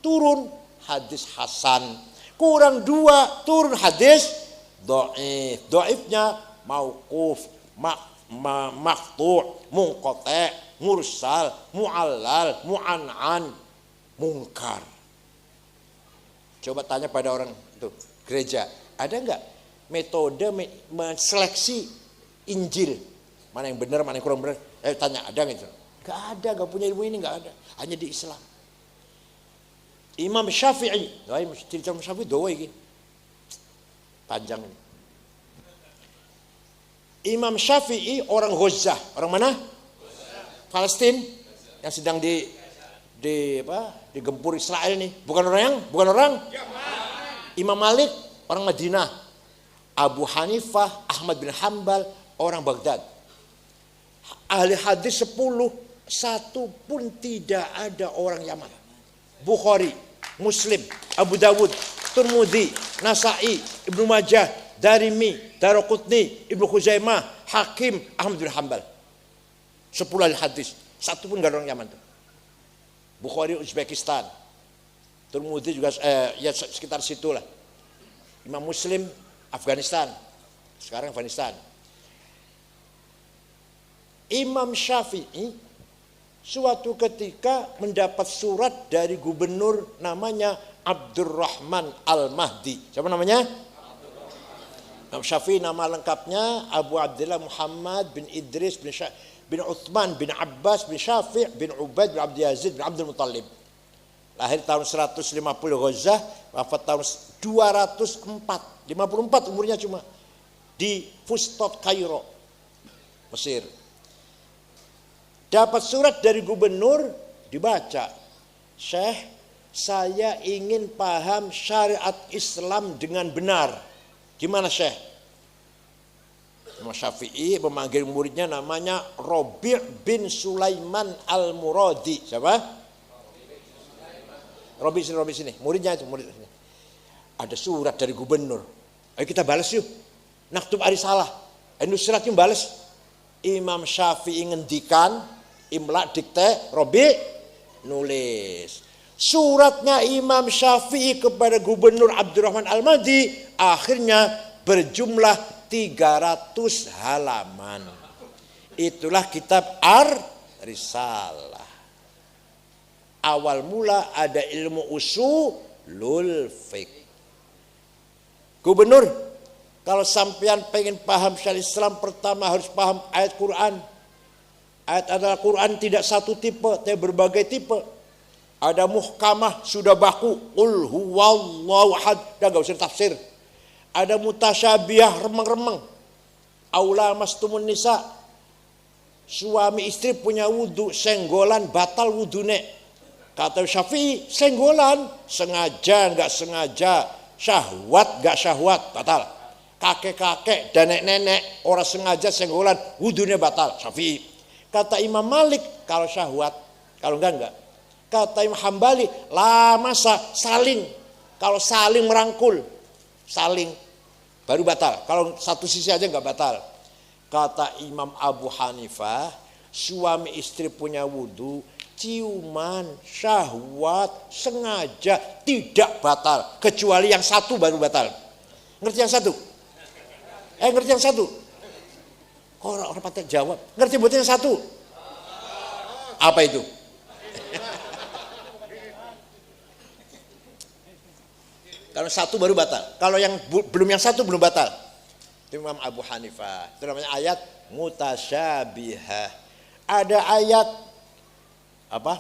turun hadis hasan. Kurang 2, turun hadis dhaif. Dhaifnya mauquf, maqtu', munqati', mursal, mu'allal, mu'an'an, mungkar. Coba tanya pada orang itu gereja, ada nggak metode menseleksi Injil mana yang benar, mana yang kurang benar? Tanya, ada nggak? Nggak ada, nggak punya ilmu ini, nggak ada. Hanya di Islam. Imam Syafi'i, cerita Imam Syafi'i doa ini panjang ini. Imam Syafi'i orang Gaza, orang mana? Palestina yang sedang digempur Israel nih. Bukan orang. Imam Malik orang Madinah, Abu Hanifah, Ahmad bin Hanbal orang Baghdad. Ahli hadis 10, satu pun tidak ada orang Yaman. Bukhari, Muslim, Abu Dawud, Tirmidzi, Nasa'i, Ibnu Majah, Darimi, Daraqutni, Ibnu Khuzaimah, Hakim, Ahmad bin Hanbal. 10 ahli hadis, satu pun gak ada orang Yaman tuh. Bukhari Uzbekistan, Tirmidzi juga ya sekitar situlah. Imam Muslim Afghanistan, sekarang Afghanistan. Imam Syafi'i suatu ketika mendapat surat dari gubernur namanya Abdurrahman Al-Mahdi. Siapa namanya? Imam Syafi'i nama lengkapnya Abu Abdullah Muhammad bin Idris bin Uthman bin Abbas bin Syafi' bin Ubaid bin Abdul Yazid bin Abdul Muttalib. Lahir tahun 150 Ghazah, wafat tahun 204, 54 umurnya cuma, di Fustot, Kairo, Mesir. Dapat surat dari gubernur, dibaca, Syekh, saya ingin paham syariat Islam dengan benar. Gimana Syekh? Imam Syafi'i memanggil muridnya namanya Rabi' bin Sulaiman Al-Muradi. Siapa? Rabi' sini. Muridnya itu, murid sini. Ada surat dari gubernur. Ayo kita balas yuk. Naktub arisalah. Surat yang balas. Imam Syafi'i ngendikan, imla dikte, Rabi' nulis. Suratnya Imam Syafi'i kepada gubernur Abdurrahman Al-Mahdi akhirnya berjumlah 300 halaman. Itulah kitab Ar-Risalah. Awal mula ada ilmu usulul fiqh. Gubernur, kalau sampean pengen paham syariat Islam, pertama harus paham ayat Quran. Ayat adalah Quran tidak satu tipe, tapi berbagai tipe. Ada muhkamah sudah baku, qul huwallahu ahad, dah enggak usah tafsir. Ada mutasyabiah remeng-remeng. Aula mastumun nisa, suami istri punya wudu, senggolan batal wudune. Kata Syafi'i, senggolan sengaja enggak sengaja, syahwat enggak syahwat batal. Kakek-kakek dan nenek-nenek orang sengaja senggolan, wudunya batal. Syafi'i. Kata Imam Malik, kalau syahwat, kalau enggak. Kata Imam Hambali, la masa saling. Kalau saling merangkul, saling baru batal. Kalau satu sisi aja enggak batal. Kata Imam Abu Hanifah, suami istri punya wudu, ciuman, syahwat, sengaja tidak batal. Kecuali yang satu baru batal. Ngerti yang satu? Ngerti yang satu? Kok orang patah jawab? Ngerti buat yang satu? Apa itu? Kalau satu baru batal. Kalau yang belum yang satu belum batal. Itu Imam Abu Hanifah. Itu namanya ayat mutasyabihah. Ada ayat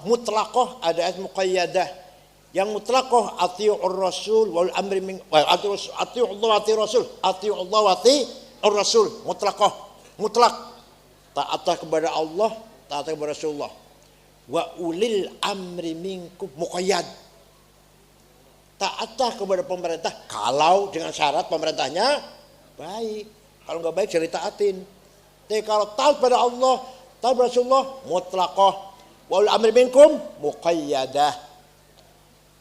mutlaqah, ada ayat muqayyadah. Yang mutlaqah atii'ur rasul wal amri min atii'u Allah wa atii'ur rasul, atii'u Allah wa atii'ur rasul, mutlaqah, mutlak. Taatlah kepada Allah, taatlah kepada Rasulullah. Wa ulil amri minkum, muqayyad. Taatlah kepada pemerintah kalau dengan syarat pemerintahnya baik. Kalau enggak baik jangan ditaatin. Tapi kalau taat pada Allah, taat pada Rasulullah, mutlaqah. Wa ulil amri minkum, muqayyadah.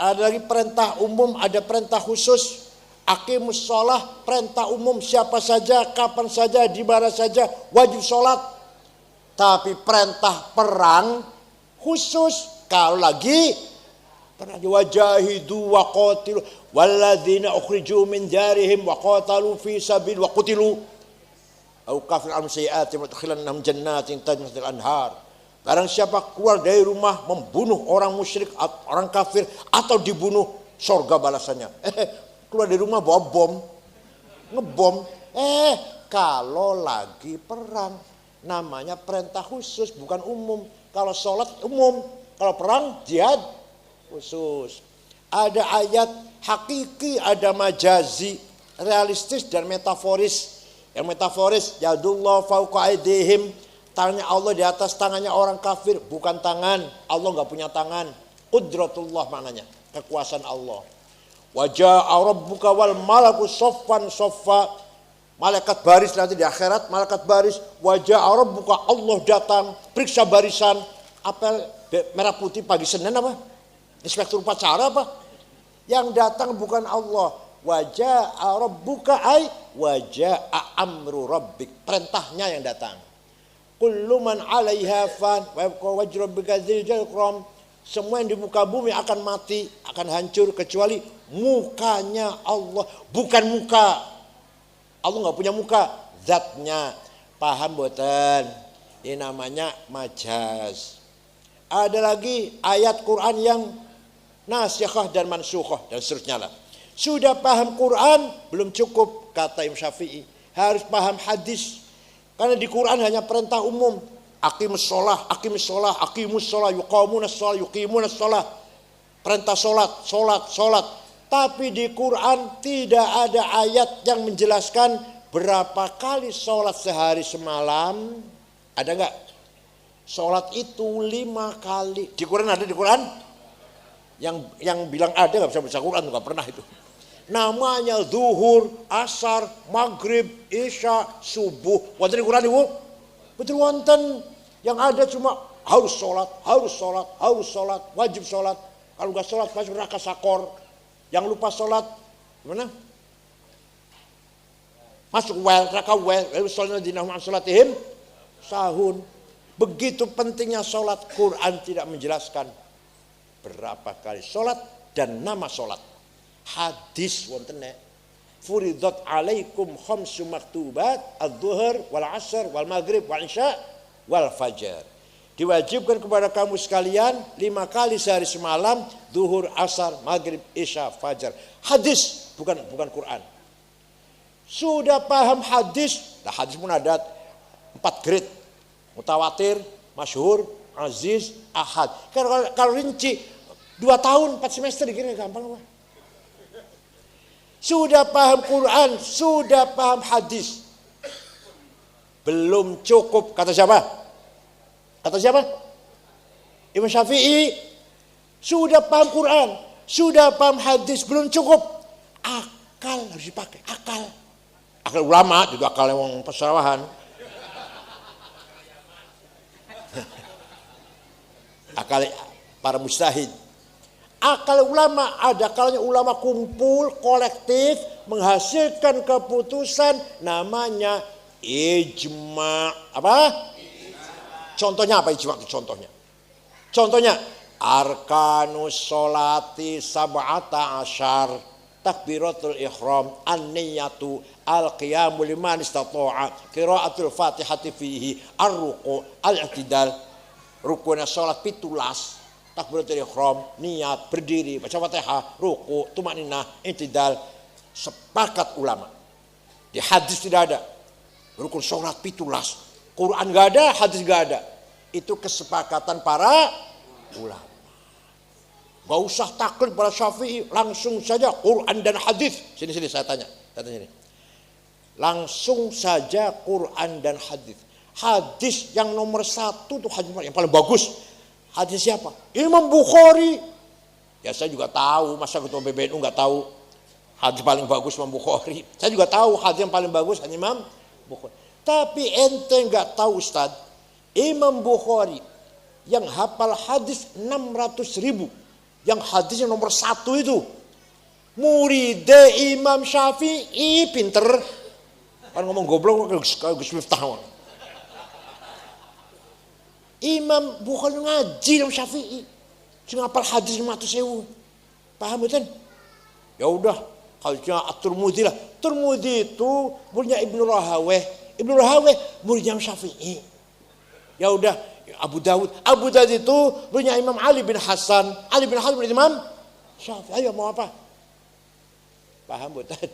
Ada lagi perintah umum, ada perintah khusus. Aqimus shalah, perintah umum siapa saja, kapan saja, di mana saja wajib sholat. Tapi perintah perang khusus kalau lagi pernah wajahidu wa qatilu walladzina ukhriju min darihim wa qatalu fi sabil wa qutilu au kafir an sayiatin wa tudkhilannahum jannatin tajri min tahtiha al-anhar. Barang siapa keluar dari rumah membunuh orang musyrik, orang kafir, atau dibunuh, surga balasannya. Keluar dari rumah bawa bom, ngebom. Kalau lagi perang, namanya perintah khusus, bukan umum. Kalau sholat umum, kalau perang jihad khusus. Ada ayat hakiki, ada majazi, realistis dan metaforis. Yang metaforis, yadullah fauqa aydihim, tangannya Allah di atas tangannya orang kafir, bukan tangan. Allah nggak punya tangan. Qudratullah maknanya, kekuasaan Allah. Wa jaa rabbuka wal malaku saffan saffa. Malaikat baris nanti di akhirat, malaikat baris. Wa jaa rabbuka, Allah datang, periksa barisan. Apel merah putih pagi Senin apa? Inspektur upacara apa? Yang datang bukan Allah. Wa jaa rabbuka ay wa jaa amru rabbik. Perintahnya yang datang. Kullu man 'alaiha fan wa yabqa wajhu rabbika dzil jalali wal ikram. Semua yang di muka bumi akan mati, akan hancur kecuali mukanya Allah, bukan muka. Allah enggak punya muka, zatnya. Paham boten? Ini namanya majaz. Ada lagi ayat Quran yang nasikhah dan mansukhah dan seterusnya lah. Sudah paham Quran belum cukup, kata Imam Syafi'i. Harus paham hadis. Karena di Quran hanya perintah umum. Aqimus sholah, aqimus sholah, aqimus sholah, yuqamunas sholah, yuqimunas sholah. Perintah sholat. Tapi di Quran tidak ada ayat yang menjelaskan berapa kali sholat sehari semalam. Ada enggak? Sholat itu 5 kali. Di Quran ada di Quran? Yang bilang ada enggak bisa baca Quran, enggak pernah itu. Namanya zuhur, asar, maghrib, isya, subuh. Wonten di Quran Ibu? Betul wonten. Yang ada cuma harus sholat, wajib sholat. Kalau enggak sholat masuk neraka sakor. Yang lupa sholat gimana? Masuk neraka wel. Sholatnya dinahum sholatihim sahun. Begitu pentingnya sholat. Quran tidak menjelaskan berapa kali sholat dan nama sholat. Hadis wonten furidat alaikum khamsu maktubat adz-dzuhur wal 'asr wal maghrib wal isya wal fajar. Diwajibkan kepada kamu sekalian 5 kali sehari semalam, zuhur, asar, maghrib, isya, fajar. Hadis bukan Quran. Sudah paham hadis, nah hadis pun ada 4 grade. Mutawatir, masyhur, aziz, ahad. Kalau rinci 2 tahun 4 semester dikira gampang apa? Sudah paham Quran, sudah paham hadis. Belum cukup, kata siapa? Imam Syafi'i. Sudah paham Quran, sudah paham hadis, belum cukup. Akal harus dipakai, akal. Akal ulama, juga akal yang persawahan. Akal para mujtahid. Akal ulama ada kalanya ulama kumpul kolektif menghasilkan keputusan namanya ijma. Apa? Contohnya apa ijma? Contohnya arkanus sholati sab'ata asyar, takbiratul ihram, an-niyatu, al-qiyamu liman istata'a, qiraatul fatihati fihi, ar-ruku, al-i'tidal. Rukunnya sholat 17. Takbiratul ihram, niat, berdiri, baca Fatihah, ruku, tumaninah, i'tidal. Sepakat ulama. Di hadis tidak ada. Rukun sholat 17. Quran enggak ada, hadis enggak ada. Itu kesepakatan para ulama. Enggak usah taklid para Syafi'i, langsung saja Quran dan hadis. Sini saya tanya sini. Langsung saja Quran dan hadis. Hadis yang nomor 1 tuh hadis yang paling bagus. Hadis siapa? Imam Bukhari. Ya saya juga tahu, masa ketua PBNU enggak tahu hadis paling bagus Imam Bukhari. Saya juga tahu hadis yang paling bagus Imam Bukhari. Tapi ente enggak tahu Ustaz, Imam Bukhari yang hafal hadis 600.000, yang hadis yang nomor 1 itu murid Imam Syafi'i, pinter. Kan ngomong goblok kayak Gus Miftah. Imam Bukhari ngaji Imam Syafi'i, sing hafal hadis 500.000. Paham betul? Ya udah, kalau At-Tirmidzi lah. Tirmidzi itu muridnya Ibnu Rahawayh. Ibnu Rahawayh muridnya Imam Syafi'i. Ya udah, Abu Dawud itu muridnya Imam Ali bin Hasan. Ali bin Hasan murid Imam Syafi'i. Ayo mau apa? Paham betul?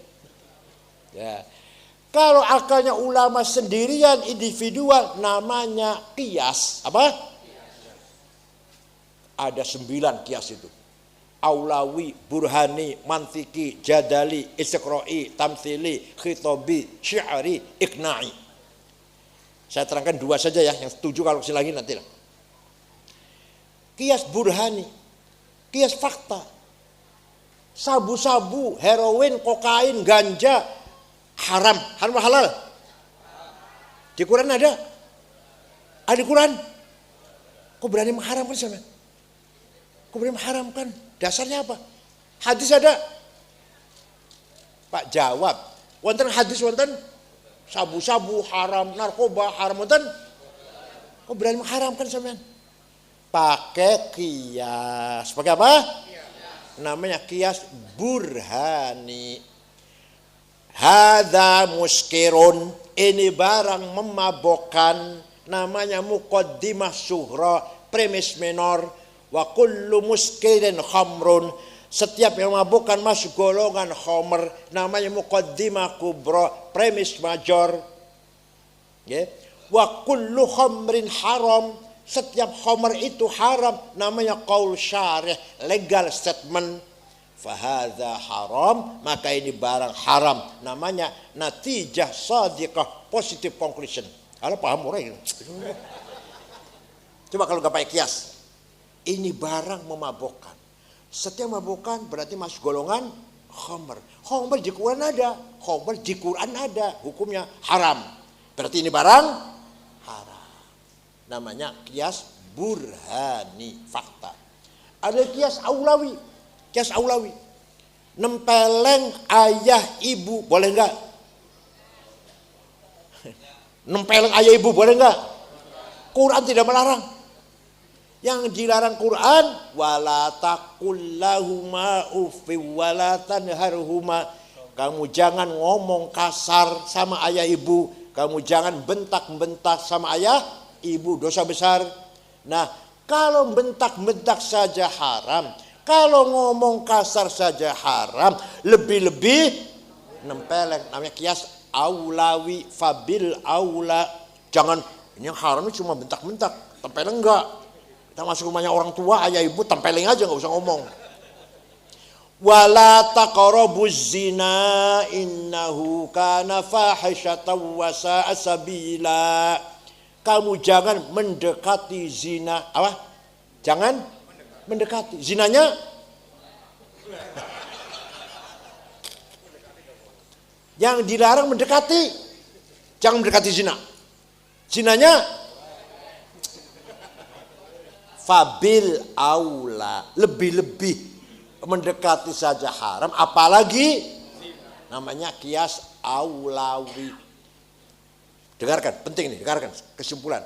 Ya. Kalau akalnya ulama sendirian, individual, namanya qiyas. Apa? Ada 9 qiyas itu. Aulawi, burhani, mantiki, jadali, istiqra'i, tamthili, khitabi, syi'ari, iqna'i. Saya terangkan 2 saja ya, yang 7 kalau lagi nanti lah. Qiyas burhani. Kias fakta. Sabu-sabu, heroin, kokain, ganja haram. Haram halal? Di Quran ada? Ada di Quran? Kok berani mengharamkan sama? Kok berani mengharamkan? Dasarnya apa? Hadis ada? Pak jawab. Wonten hadis wonten? Sabu-sabu haram, narkoba haram wonten? Kok berani mengharamkan sama? Pakai kias. Pakai apa? Namanya kias burhani. Hadza muskirun, ini barang memabokkan, namanya muqaddimah sughra, premis minor. Wa kullu muskirin khamrun, setiap yang memabokkan masuk golongan khamr, namanya muqaddimah kubra, premis major. Wa kullu khamrin haram, setiap khamr itu haram, namanya qaul syarih, legal statement. Fahadha haram, maka ini barang haram, namanya natijah sadiqah, positive conclusion. Kalau paham orang ini. Coba kalau nggak pakai kias, ini barang memabokkan. Setiap memabokkan berarti masuk golongan khamr. Khamr di Quran ada, khamr di Quran ada, hukumnya haram. Berarti ini barang haram. Namanya kias burhani, fakta. Ada kias aulawi. Kias aulawi, nempeleng ayah ibu boleh enggak? Nempeleng ayah ibu boleh enggak? Quran tidak melarang. Yang dilarang Quran, wala taqul lahuma uffi wala tanharhuma. Kamu jangan ngomong kasar sama ayah ibu, kamu jangan bentak-bentak sama ayah ibu, dosa besar. Nah, kalau bentak-bentak saja haram, kalau ngomong kasar saja haram, lebih-lebih nempeleng, namanya kias aulawi, fabil aula. Jangan, ini yang haram ini cuma bentak-bentak, tempeleng enggak. Kita masuk rumahnya orang tua, ayah ibu, tempeleng aja, enggak usah ngomong. Wala taqrabuz zina innahu kana fahisyatan wa sa'a sabila. Kamu jangan mendekati zina. Apa? Jangan mendekati. Zinanya yang dilarang mendekati. Jangan mendekati zina. Zinanya fabil aula, lebih-lebih mendekati saja haram, apalagi namanya kias aulawi. Dengarkan, penting nih, dengarkan kesimpulan.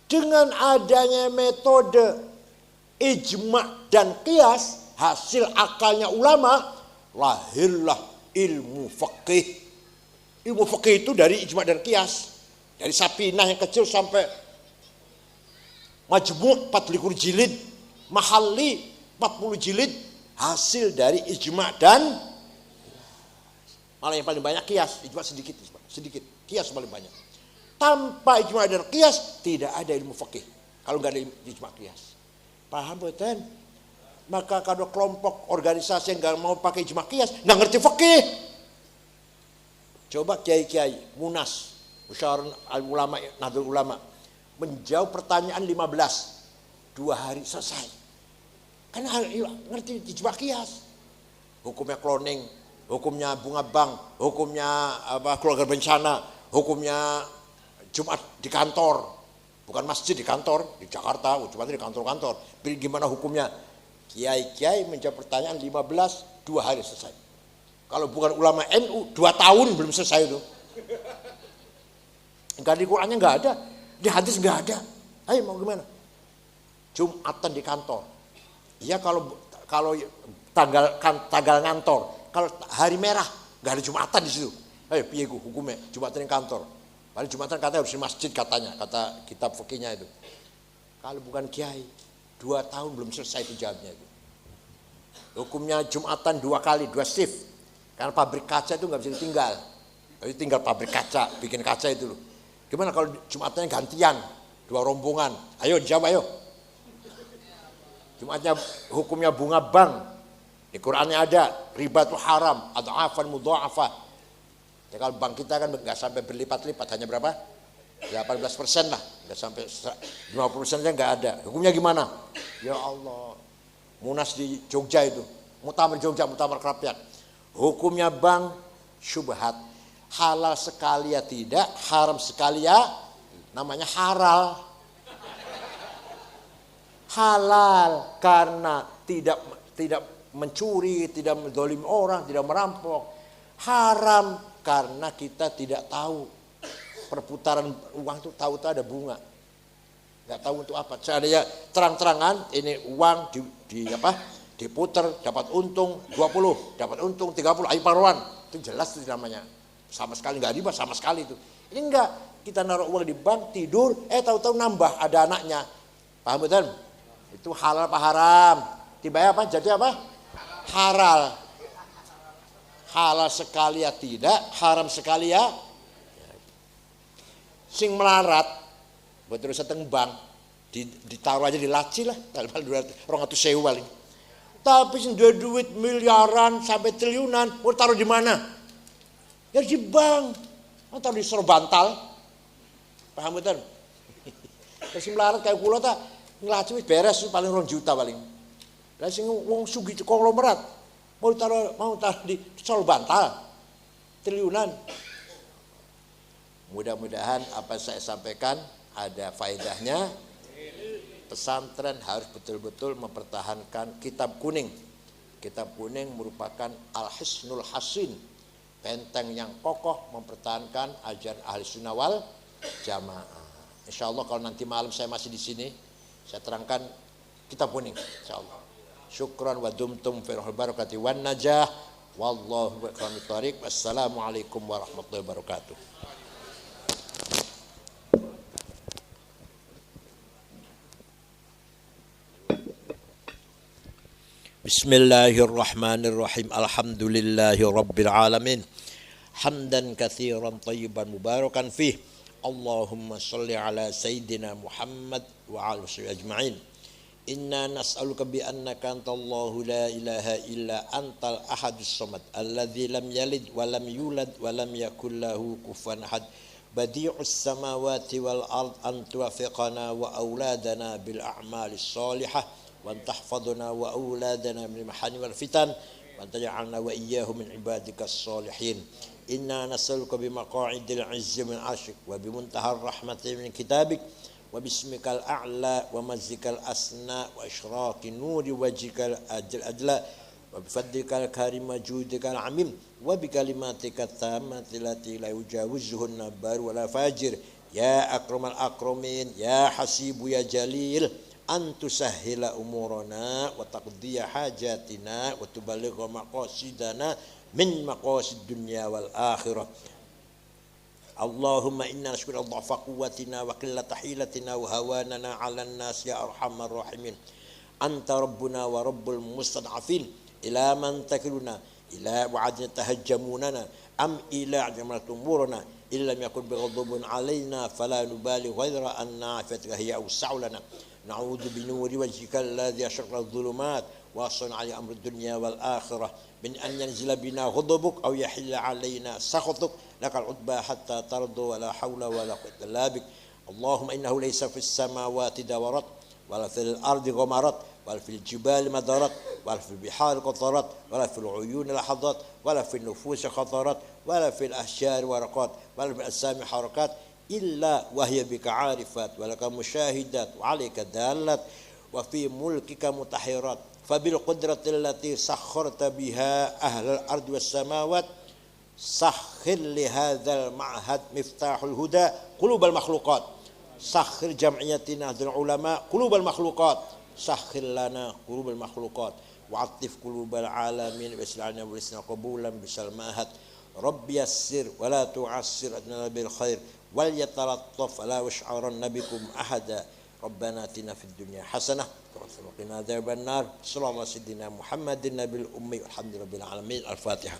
Dengan adanya metode ijma dan qiyas, hasil akalnya ulama, lahirlah ilmu fikih. Ilmu fikih itu dari ijma dan qiyas. Dari Sapinah yang kecil sampai Majmu' 44 jilid, Mahalli 40 jilid, hasil dari ijma dan malah yang paling banyak qiyas, ijma sedikit, qiyas paling banyak. Tanpa ijma dan qiyas tidak ada ilmu fikih. Kalau nggak ada ijma qiyas. Paham betul? Maka kalau kelompok organisasi yang nggak mau pakai ijma qiyas, nggak ngerti fikih. Coba kiai-kiai, Munas, Musyawarah Ulama, Nahdlatul Ulama, menjawab pertanyaan 15, 2 hari selesai. Karena ngerti ijma qiyas. Hukumnya cloning, hukumnya bunga bank, hukumnya keluarga bencana, hukumnya Jumat di kantor. Bukan masjid di kantor, di Jakarta, cuma di kantor-kantor. Gimana hukumnya? Kiai-kiai menjawab pertanyaan 15, 2 hari selesai. Kalau bukan ulama NU, 2 tahun belum selesai itu. Enggak, di Qurannya enggak ada, di hadis enggak ada. Ayo mau gimana? Jumatan di kantor. Iya kalau tanggal ngantor, kalau hari merah enggak ada Jumatan di situ. Ayo piye hukumnya? Jumatan di kantor. Paling Jumatan katanya harus di masjid katanya, kata kitab fikihnya itu. Kalau bukan kiai, 2 tahun belum selesai itu jawabnya itu. Hukumnya Jumatan 2 kali, 2 shift. Karena pabrik kaca itu nggak bisa ditinggal. Jadi tinggal pabrik kaca, bikin kaca itu loh. Gimana kalau Jumatannya gantian, 2 rombongan? Ayo jawab ayo. Jumatnya hukumnya bunga bank. Di Qurannya ada, riba itu haram, adhafan mudha'afah. Ya kalau bank kita kan nggak sampai berlipat-lipat, hanya berapa? 18% lah, nggak sampai 50%-nya nggak ada. Hukumnya gimana? Ya Allah, Munas di Jogja itu, Muktamar Jogja, Muktamar Kerapian. Hukumnya bank syubhat. Halal sekali ya tidak, haram sekali ya, namanya halal. Halal karena tidak mencuri, tidak mendolimi orang, tidak merampok. Haram karena kita tidak tahu perputaran uang itu, tahu ada bunga, nggak tahu untuk apa. Seandainya terang-terangan ini uang diputer dapat untung 20, dapat untung 30, ayo paruan, itu jelas itu namanya. Sama sekali nggak riba, sama sekali itu. Ini enggak, kita naruh uang di bank, tidur, tahu-tahu nambah ada anaknya. Paham betul? Itu halal apa haram? Dibayar apa? Jadi apa? Halal. Halal sekali ya tidak, haram sekali ya. Sing melarat, buat terus setengah bank, ditaruh aja di laci lah, 200.000 paling. Tapi sing duit miliaran sampai triliunan, mau taruh di mana? Ya di bank, mau taruh di soro bantal. Paham betul? Terus melarat kayak kula tak ngelaci beres paling 2 juta paling. Lah sing wong sugih konglomerat mau taruh di soro bantal triliunan. Mudah-mudahan apa yang saya sampaikan ada faedahnya. Pesantren harus betul-betul mempertahankan kitab kuning. Kitab kuning merupakan al-hisnul hasin, benteng yang kokoh mempertahankan ajaran ahli sunnah wal jamaah. Insya Allah kalau nanti malam saya masih di sini, saya terangkan kitab kuning. Insya Allah. Syukran wa dumtum fil barakati wan najah. Wallahu a'lam bishawab. Wassalamualaikum warahmatullahi wabarakatuh. Bismillahirrahmanirrahim. Alhamdulillahi rabbil alamin. Hamdan katsiran thayyiban mubarakan fih. Allahumma shalli ala sayyidina Muhammad wa ala alihi ajma'in. Inna nas'aluka bi annaka antallahu la ilaha illa antal ahadus samad alladzi lam yalid wa lam yulad wa lam yakul lahu kufuwan ahad. Badi'us samawati wal ard an tuwaffiqana wa auladana bil a'malis salihah wa tahfadhna wa auladana min mahani wal fitan wa taj'alna wa iyyahum min ibadikas salihin. Inna nas'aluka bi maq'idil 'izzi min 'arsy wa bi muntahar rahmati min kitabik wa bismikal a'la wa mazikal asna wa isyraqi nuri wajhikal ajla wa bi fadlikal karim majudikal amim wa bi kalimatika tammati lati la yujawizuhunna bar wa la fajir ya akramal akramin ya hasibu ya jalil antu sahila umurana wa taqdiya hajatina wa tuballigha maqasidana min maqasid dunya wal akhirah. Allahumma inna nashkuru dhafa quwwatina wa qillata hilatina wa hawanana 'alan nas ya arhamar rahimin. Anta rabbuna wa rabbul mustad'afin ila man takiluna ila wa'adna tahajjamunana am ila ajmalat umurana illa lam yakun bighadabun 'alaina fala nubali ghayra anna 'afatka hiya awsa'u lana. نعوذ بنور وجهك الذي أشرق الظلمات وصنع أمر الدنيا والآخرة من أن ينزل بنا غضبك أو يحل علينا سخطك لك العتبى حتى ترضى ولا حول ولا قوة إلا بك. اللهم إنه ليس في السماوات دورات ولا في الأرض غمرات ولا في الجبال مدرات ولا في البحار قطرات ولا في العيون لحظات ولا في النفوس خطرات ولا في الأشجار ورقات ولا في الأجسام حركات إلا وهي بك عارفات ولك مشاهدات وعليك دالات وفي ملكك متحيرات فبالقدرة التي سخرت بها أهل الأرض والسماوات سخر لهذا المعهد مفتاح الهدى قلوب المخلوقات سخر جمعيتنا العلماء قلوب المخلوقات سخر لنا قلوب المخلوقات وعطف قلوب العالمين بإسلامنا ولسنا قبولا بسلماهات رب يسر ولا تعسر أدنى بالخير وليتلطف لا يشعرن بكم أحدا. ربنا آتنا في الدنيا حسنة وقنا عذاب النار. صلى الله على سيدنا محمد النبي الأمي والحمد لله رب العالمين. الفاتحة.